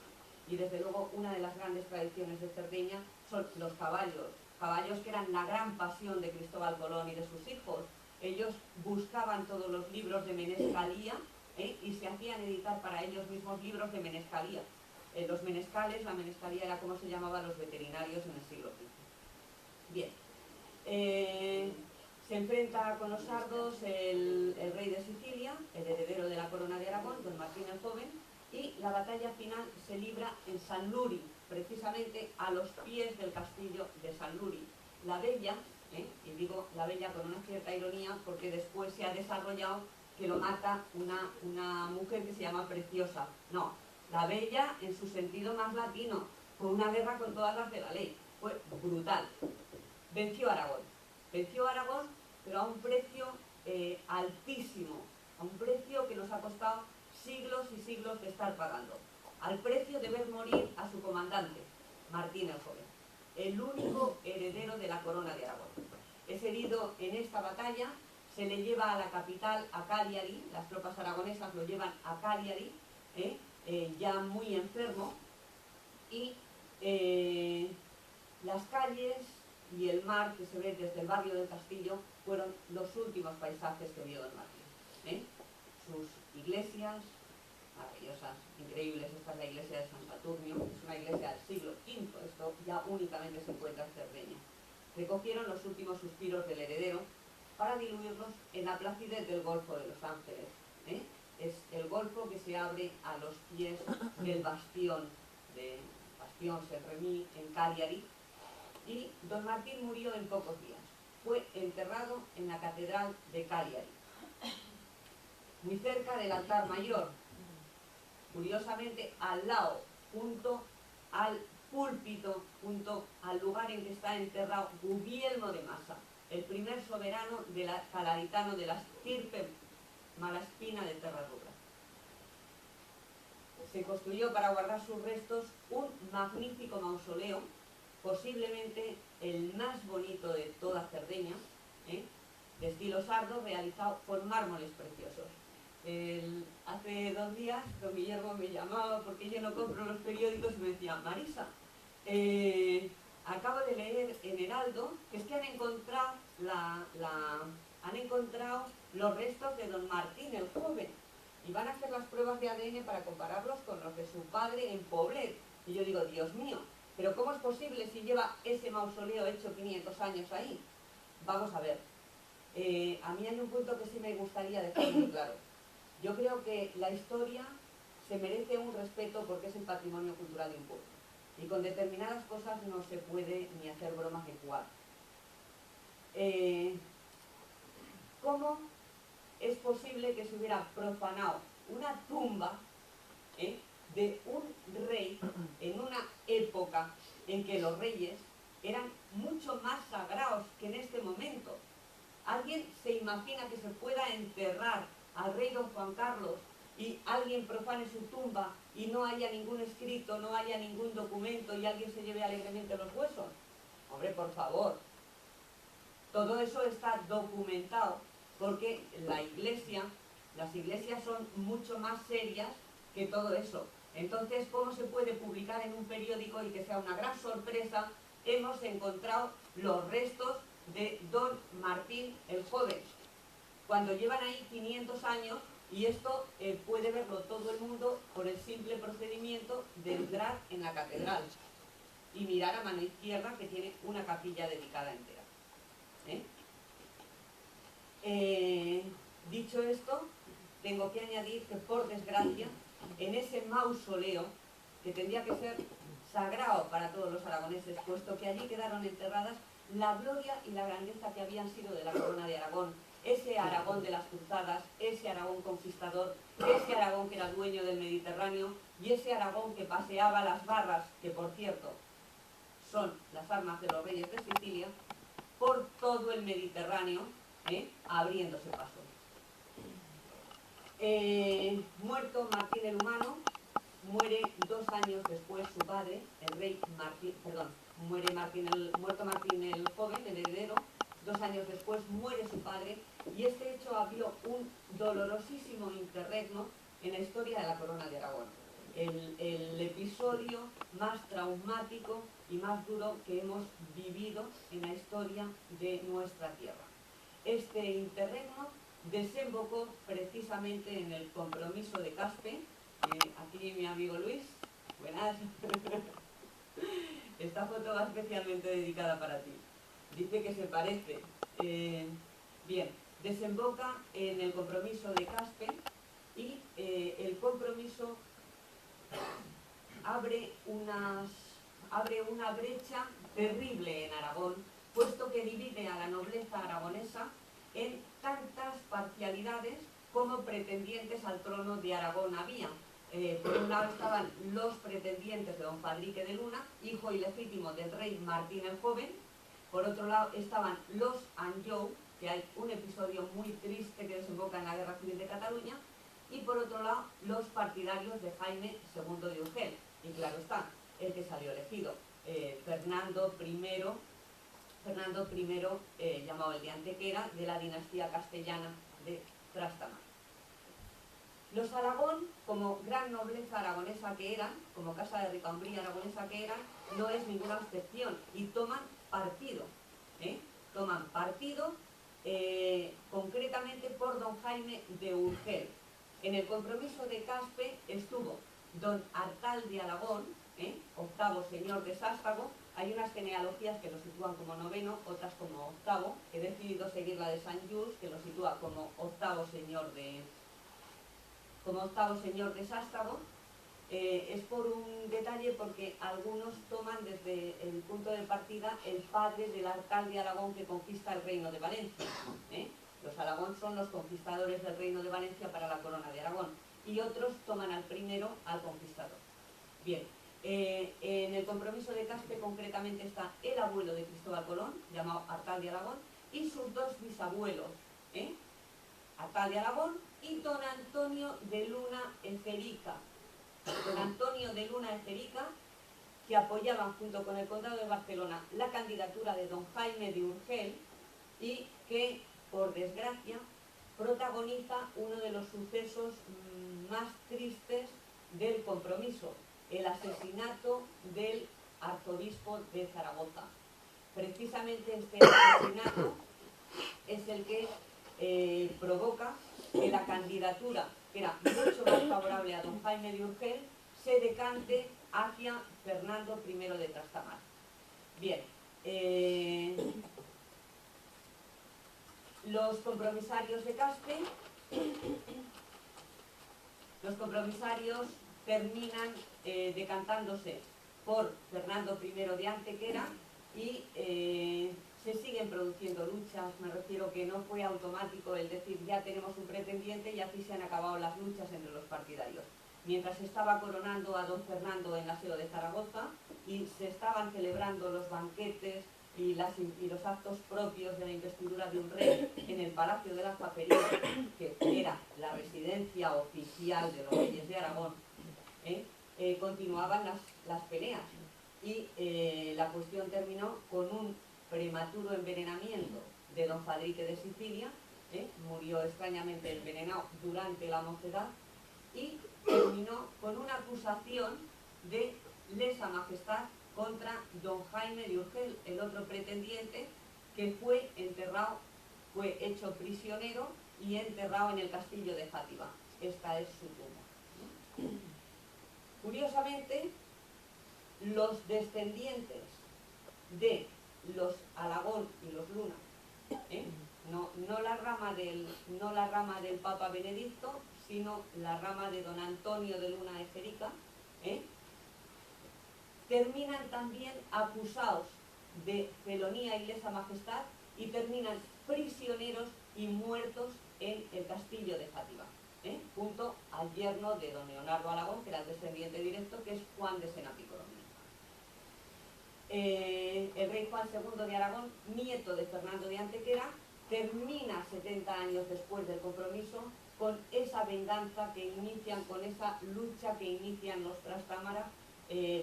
S3: Y desde luego una de las grandes tradiciones de Cerdeña son los caballos, caballos que eran la gran pasión de Cristóbal Colón y de sus hijos. Ellos buscaban todos los libros de menescalía y se hacían editar para ellos mismos libros de menescalía. Los menescales, la menescalía era como se llamaba a los veterinarios en el siglo XV. Bien. Se enfrenta con los sardos el rey de Sicilia, el heredero de la corona de Aragón, don Martín el Joven, y la batalla final se libra en Sanlúri, precisamente a los pies del castillo de Sanlúri. La Bella, y digo la Bella con una cierta ironía, porque después se ha desarrollado que lo mata una mujer que se llama Preciosa. No, la Bella en su sentido más latino, fue una guerra con todas las de la ley, fue brutal. Venció Aragón, pero a un precio altísimo, a un precio que nos ha costado siglos y siglos de estar pagando, al precio de ver morir a su comandante, Martín el Joven, el único heredero de la corona de Aragón. Es herido en esta batalla, se le lleva a la capital, a Cagliari, las tropas aragonesas lo llevan a Cagliari, ya muy enfermo, y las calles y el mar que se ve desde el barrio del Castillo fueron los últimos paisajes que vio don Martín. Sus iglesias, maravillosas, increíbles. Esta es la iglesia de San Saturnio, es una iglesia del siglo V, esto ya únicamente se encuentra en Cerdeña. Recogieron los últimos suspiros del heredero para diluirlos en la placidez del Golfo de los Ángeles. Es el golfo que se abre a los pies del bastión Saint-Remy en Cagliari, y don Martín murió en pocos días. Fue enterrado en la catedral de Cagliari, muy cerca del altar mayor, curiosamente al lado, junto al púlpito, junto al lugar en que está enterrado Guglielmo de Massa, el primer soberano de la calaritano de la estirpe malaspina de Terradura. Se construyó para guardar sus restos un magnífico mausoleo, posiblemente el más bonito de toda Cerdeña, de estilo sardo, realizado con mármoles preciosos. Hace 2 días don Guillermo me llamaba porque yo no compro los periódicos y me decía: Marisa, acabo de leer en Heraldo que es que han encontrado los restos de don Martín el Joven y van a hacer las pruebas de ADN para compararlos con los de su padre en Poblet. Y yo digo: Dios mío, pero ¿cómo es posible si lleva ese mausoleo hecho 500 años ahí? Vamos a ver. A mí hay un punto que sí me gustaría dejar muy claro. Yo creo que la historia se merece un respeto porque es el patrimonio cultural de un pueblo. Y con determinadas cosas no se puede ni hacer bromas de jugar. ¿Cómo es posible que se hubiera profanado una tumba de un rey en una época en que los reyes eran mucho más sagrados que en este momento? ¿Alguien se imagina que se pueda enterrar al rey don Juan Carlos y alguien profane su tumba y no haya ningún escrito, no haya ningún documento y alguien se lleve alegremente los huesos? Hombre, por favor. Todo eso está documentado porque las iglesias son mucho más serias que todo eso. Entonces, ¿cómo se puede publicar en un periódico y que sea una gran sorpresa? Hemos encontrado los restos de don Martín el Joven, cuando llevan ahí 500 años, y esto puede verlo todo el mundo por el simple procedimiento de entrar en la catedral y mirar a mano izquierda, que tiene una capilla dedicada entera. Dicho esto, tengo que añadir que, por desgracia, en ese mausoleo, que tendría que ser sagrado para todos los aragoneses, puesto que allí quedaron enterradas la gloria y la grandeza que habían sido de la corona de Aragón, ese Aragón de las cruzadas, ese Aragón conquistador, ese Aragón que era dueño del Mediterráneo y ese Aragón que paseaba las barras, que por cierto son las armas de los reyes de Sicilia, por todo el Mediterráneo, abriéndose paso. Muerto Martín el Humano, muere 2 años después su padre, el rey Martín, muerto Martín el Joven, el heredero. 2 años después muere su padre, y este hecho abrió un dolorosísimo interregno en la historia de la corona de Aragón. El episodio más traumático y más duro que hemos vivido en la historia de nuestra tierra. Este interregno desembocó precisamente en el compromiso de Caspe. Aquí mi amigo Luis, buenas. Esta foto va especialmente dedicada para ti. Dice que se parece. Bien, desemboca en el compromiso de Caspe, y el compromiso abre una brecha terrible en Aragón, puesto que divide a la nobleza aragonesa en tantas parcialidades como pretendientes al trono de Aragón había. Por un lado estaban los pretendientes de don Fadrique de Luna, hijo ilegítimo del rey Martín el Joven. Por otro lado estaban los Anjou, que hay un episodio muy triste que desemboca en la Guerra Civil de Cataluña. Y por otro lado, los partidarios de Jaime II de Urgel. Y claro está, el que salió elegido, Fernando I, llamado el de Antequera, de la dinastía castellana de Trastamara. Los Alagón, como gran nobleza aragonesa que eran, como casa de ricambría aragonesa que eran, no es ninguna excepción y toman partido, toman partido concretamente por don Jaime de Urgel. En el compromiso de Caspe estuvo don Artal de Alagón, octavo señor de Sástago. Hay unas genealogías que lo sitúan como noveno, otras como octavo. He decidido seguir la de San Just, que lo sitúa como octavo señor de Sástago. Es por un detalle porque algunos toman desde el punto de partida el padre del Artal de Aragón que conquista el reino de Valencia. Los Alagón son los conquistadores del reino de Valencia para la corona de Aragón y otros toman al primero, al conquistador. Bien, en el compromiso de Caspe concretamente está el abuelo de Cristóbal Colón, llamado Artal de Aragón, y sus dos bisabuelos, Artal de Aragón y don Antonio de Luna Ejerica. Don Antonio de Luna Ejerica, que apoyaban junto con el Condado de Barcelona la candidatura de don Jaime de Urgel y que, por desgracia, protagoniza uno de los sucesos más tristes del compromiso, el asesinato del arzobispo de Zaragoza. Precisamente este asesinato es el que provoca que la candidatura, que era mucho más favorable a don Jaime de Urgel, se decante hacia Fernando I de Trastámara. Bien, los compromisarios de Caspe, los compromisarios terminan decantándose por Fernando I de Antequera y se siguen produciendo luchas. Me refiero que no fue automático el decir ya tenemos un pretendiente y aquí se han acabado las luchas entre los partidarios. Mientras se estaba coronando a don Fernando en la Seo de Zaragoza y se estaban celebrando los banquetes y los actos propios de la investidura de un rey en el Palacio de la Aljafería, que era la residencia oficial de los reyes de Aragón, continuaban las peleas y la cuestión terminó con un prematuro envenenamiento de don Fadrique de Sicilia, murió extrañamente envenenado durante la mocedad y terminó con una acusación de lesa majestad contra don Jaime de Urgel, el otro pretendiente, que fue enterrado, fue hecho prisionero y enterrado en el castillo de Játiva. Esta es su tumba. Curiosamente, los descendientes de los Alagón y los Luna, no la rama del Papa Benedicto, sino la rama de don Antonio de Luna Ejerica, terminan también acusados de felonía y lesa majestad y terminan prisioneros y muertos en el castillo de Játiva, junto al yerno de don Leonardo Alagón, que era el descendiente directo, que es Juan de Senapícolomía. El rey Juan II de Aragón, nieto de Fernando de Antequera, termina 70 años después del compromiso con esa venganza que inician, con esa lucha que inician los Trastámara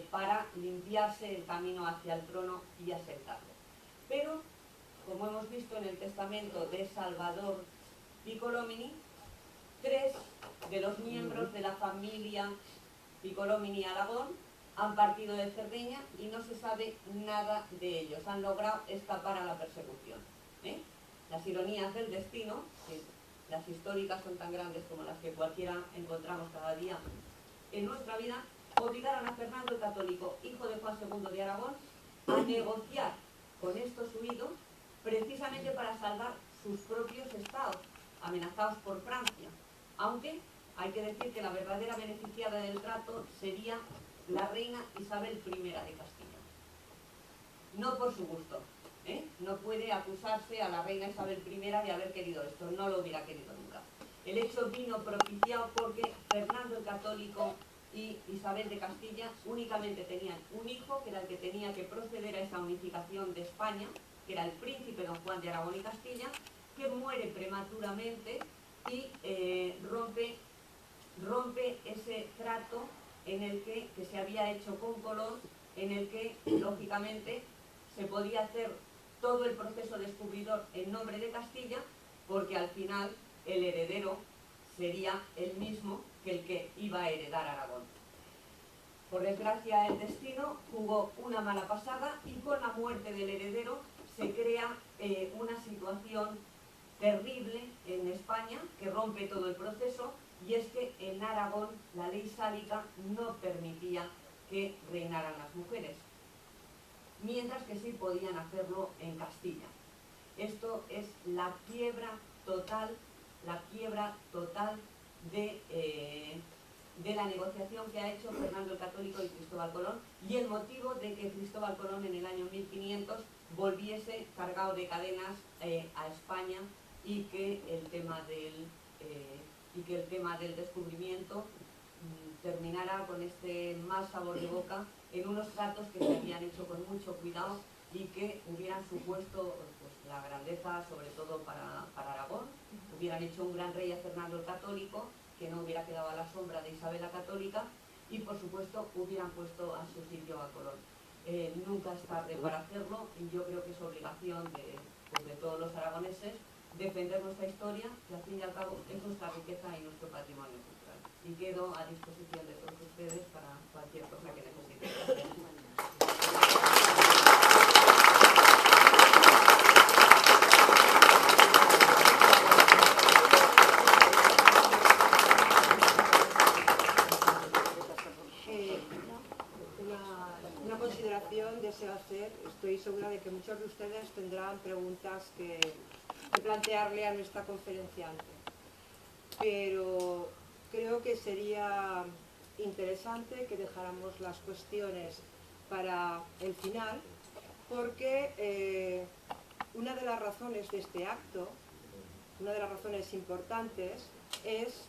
S3: para limpiarse el camino hacia el trono y asentarlo. Pero, como hemos visto en el testamento de Salvador Piccolomini, 3 de los miembros de la familia Piccolomini Aragón han partido de Cerdeña y no se sabe nada de ellos. Han logrado escapar a la persecución. Las ironías del destino, que las históricas son tan grandes como las que cualquiera encontramos cada día en nuestra vida, obligaron a Fernando el Católico, hijo de Juan II de Aragón, a negociar con estos huidos precisamente para salvar sus propios estados, amenazados por Francia. Aunque hay que decir que la verdadera beneficiada del trato sería la reina Isabel I de Castilla. No por su gusto. No puede acusarse a la reina Isabel I de haber querido esto, no lo hubiera querido nunca. El hecho vino propiciado porque Fernando el Católico y Isabel de Castilla únicamente tenían un hijo, que era el que tenía que proceder a esa unificación de España, que era el príncipe don Juan de Aragón y Castilla, que muere prematuramente y rompe ese trato en el que se había hecho con Colón, en el que lógicamente se podía hacer todo el proceso descubridor en nombre de Castilla, porque al final el heredero sería el mismo que el que iba a heredar Aragón. Por desgracia, el destino jugó una mala pasada y con la muerte del heredero se crea una situación terrible en España que rompe todo el proceso, y es que en Aragón la ley sálica no permitía que reinaran las mujeres, mientras que sí podían hacerlo en Castilla. Esto es la quiebra total de la negociación que ha hecho Fernando el Católico y Cristóbal Colón, y el motivo de que Cristóbal Colón en el año 1500 volviese cargado de cadenas a España, y que el tema del descubrimiento terminara con este mal sabor de boca en unos tratos que se habían hecho con mucho cuidado y que hubieran supuesto pues, la grandeza, sobre todo para Aragón. Hubieran hecho un gran rey a Fernando el Católico, que no hubiera quedado a la sombra de Isabel la Católica, y por supuesto hubieran puesto a su sitio a Colón. Nunca es tarde para hacerlo, y yo creo que es obligación de todos los aragoneses defender nuestra historia, que al fin y al cabo es nuestra riqueza y nuestro patrimonio cultural. Y quedo a disposición de todos ustedes para cualquier cosa que necesiten.
S2: Una consideración deseo hacer. Estoy segura de que muchos de ustedes tendrán preguntas que plantearle a nuestra conferenciante, pero creo que sería interesante que dejáramos las cuestiones para el final, porque una de las razones de este acto, una de las razones importantes, es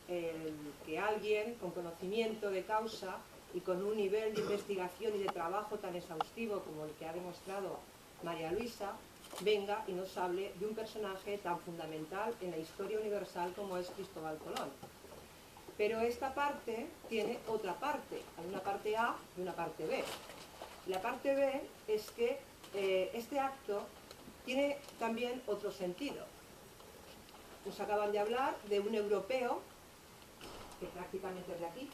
S2: que alguien con conocimiento de causa y con un nivel de investigación y de trabajo tan exhaustivo como el que ha demostrado María Luisa, venga y nos hable de un personaje tan fundamental en la historia universal como es Cristóbal Colón. Pero esta parte tiene otra parte, hay una parte A y una parte B. La parte B es que este acto tiene también otro sentido. Nos acaban de hablar de un europeo, que prácticamente es de aquí,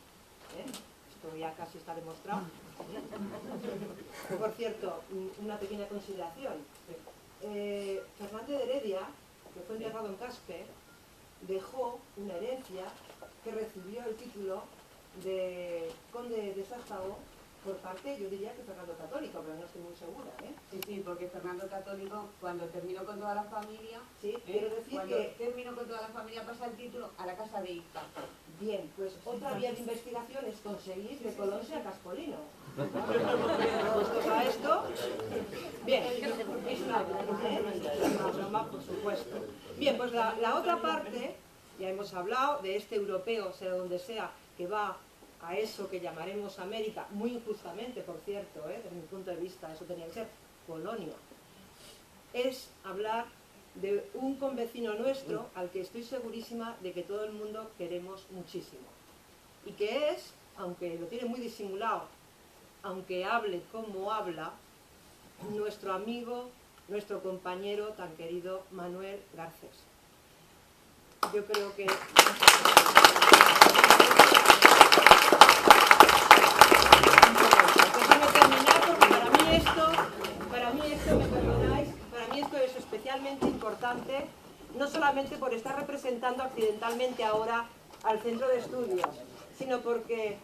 S2: esto ya casi está demostrado. Por cierto, una pequeña consideración. Fernández de Heredia, que fue enterrado en Caspe, dejó una herencia que recibió el título de conde de Sástago por parte, yo diría que Fernando Católico, pero no estoy muy segura.
S3: Sí, porque Fernando Católico, cuando terminó con toda la familia,
S2: sí, quiero decir
S3: cuando
S2: que
S3: terminó con toda la familia pasa el título a la casa de Icta.
S2: Bien, pues otra vía de investigación es conseguir que Colón sea caspolino. Puestos a esto, bien, es una broma, por supuesto. Bien, pues la otra parte, ya hemos hablado de este europeo, sea donde sea, que va a eso que llamaremos América, muy injustamente, por cierto, desde mi punto de vista, eso tenía que ser Polonia. Es hablar de un convecino nuestro al que estoy segurísima de que todo el mundo queremos muchísimo. Y que es, aunque lo tiene muy disimulado, aunque hable como habla, nuestro amigo, nuestro compañero tan querido Manuel Garcés. Yo creo que... Déjame terminar porque para mí esto, me perdonáis, para mí esto es especialmente importante, no solamente por estar representando accidentalmente ahora al centro de estudios, sino porque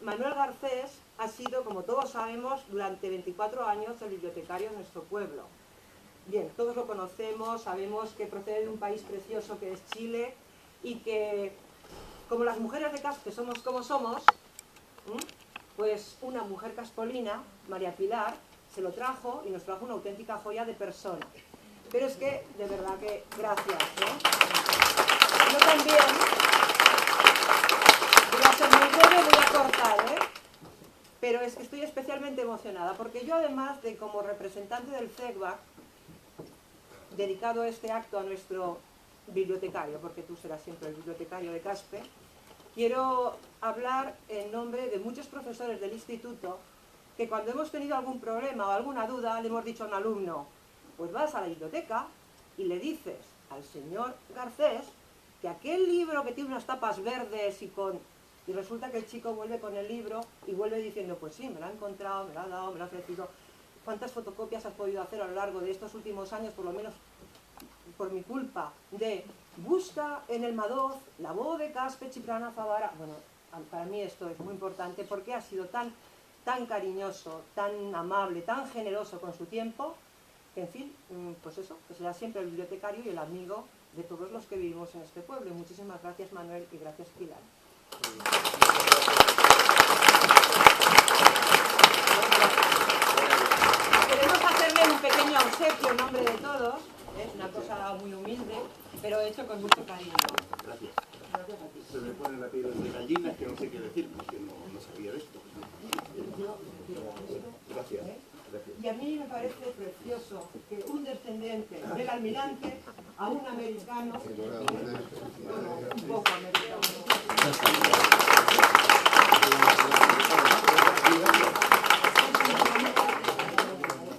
S2: Manuel Garcés ha sido, como todos sabemos, durante 24 años el bibliotecario de nuestro pueblo. Bien, todos lo conocemos, sabemos que procede de un país precioso que es Chile y que, como las mujeres de Caspe somos como somos, pues una mujer caspolina, María Pilar, se lo trajo y nos trajo una auténtica joya de persona. Pero es que, de verdad que, gracias. Yo también, voy a ser muy breve, voy a cortar, pero es que estoy especialmente emocionada, porque yo además de como representante del CECBAC, dedicado este acto a nuestro bibliotecario, porque tú serás siempre el bibliotecario de Caspe, quiero hablar en nombre de muchos profesores del instituto que cuando hemos tenido algún problema o alguna duda le hemos dicho a un alumno, pues vas a la biblioteca y le dices al señor Garcés que aquel libro que tiene unas tapas verdes y resulta que el chico vuelve con el libro y vuelve diciendo, pues sí, me lo ha encontrado, me lo ha dado, me lo ha ofrecido. ¿Cuántas fotocopias has podido hacer a lo largo de estos últimos años, por lo menos por mi culpa, de busca en el Madoz la voz de Caspe Cipriana Favara? Bueno, para mí esto es muy importante porque ha sido tan cariñoso, tan amable, tan generoso con su tiempo, que en fin, pues eso, que será siempre el bibliotecario y el amigo de todos los que vivimos en este pueblo. Y muchísimas gracias, Manuel, y gracias, Pilar. Queremos hacerle un pequeño obsequio en nombre de todos, es una cosa muy humilde, pero hecho con mucho cariño.
S4: Gracias.
S2: Gracias a ti.
S4: Se me pone la piel de gallina, que no sé qué decir, porque no sabía de esto. Gracias. Gracias.
S2: Y a mí me parece precioso que un descendiente del almirante a un americano, bueno, un poco americano.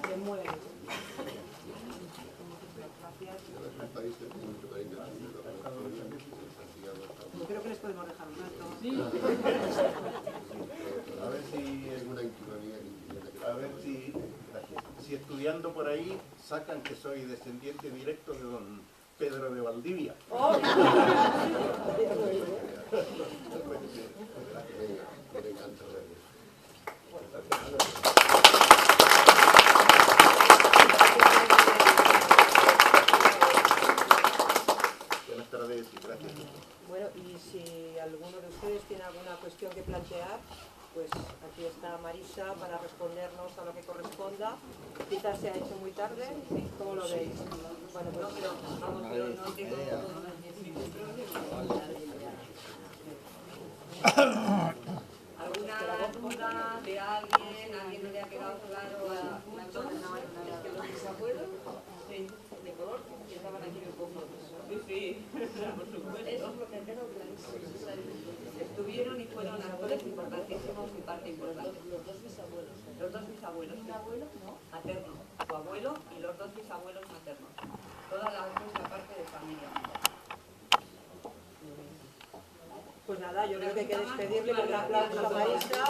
S2: Me muero. Creo que les podemos dejar un rato.
S4: A ver si estudiando por ahí sacan que soy descendiente directo de don Pedro de Valdivia.
S2: Oh.
S4: Buenas tardes y gracias.
S2: Bueno, y si alguno de ustedes tiene alguna cuestión que plantear, pues aquí está Marisa para respondernos a lo que corresponda. Quizás se ha hecho muy tarde, ¿cómo lo veis? Bueno, pues,
S3: No, pero vamos, yo no tengo ningún problema. ¿Alguna duda de alguien? ¿A alguien no le ha quedado claro a punto? Es que los bisabuelos de color que estaban aquí en el pozo. Sí, por supuesto. Estuvieron y fueron actores importantísimos y parte importante. Los dos bisabuelos. Los dos bisabuelos. ¿Un abuelo? No. Materno. Su abuelo y los dos bisabuelos maternos. Toda la parte de familia.
S2: pues nada, yo creo que hay que despedirle con un aplauso a Marisa.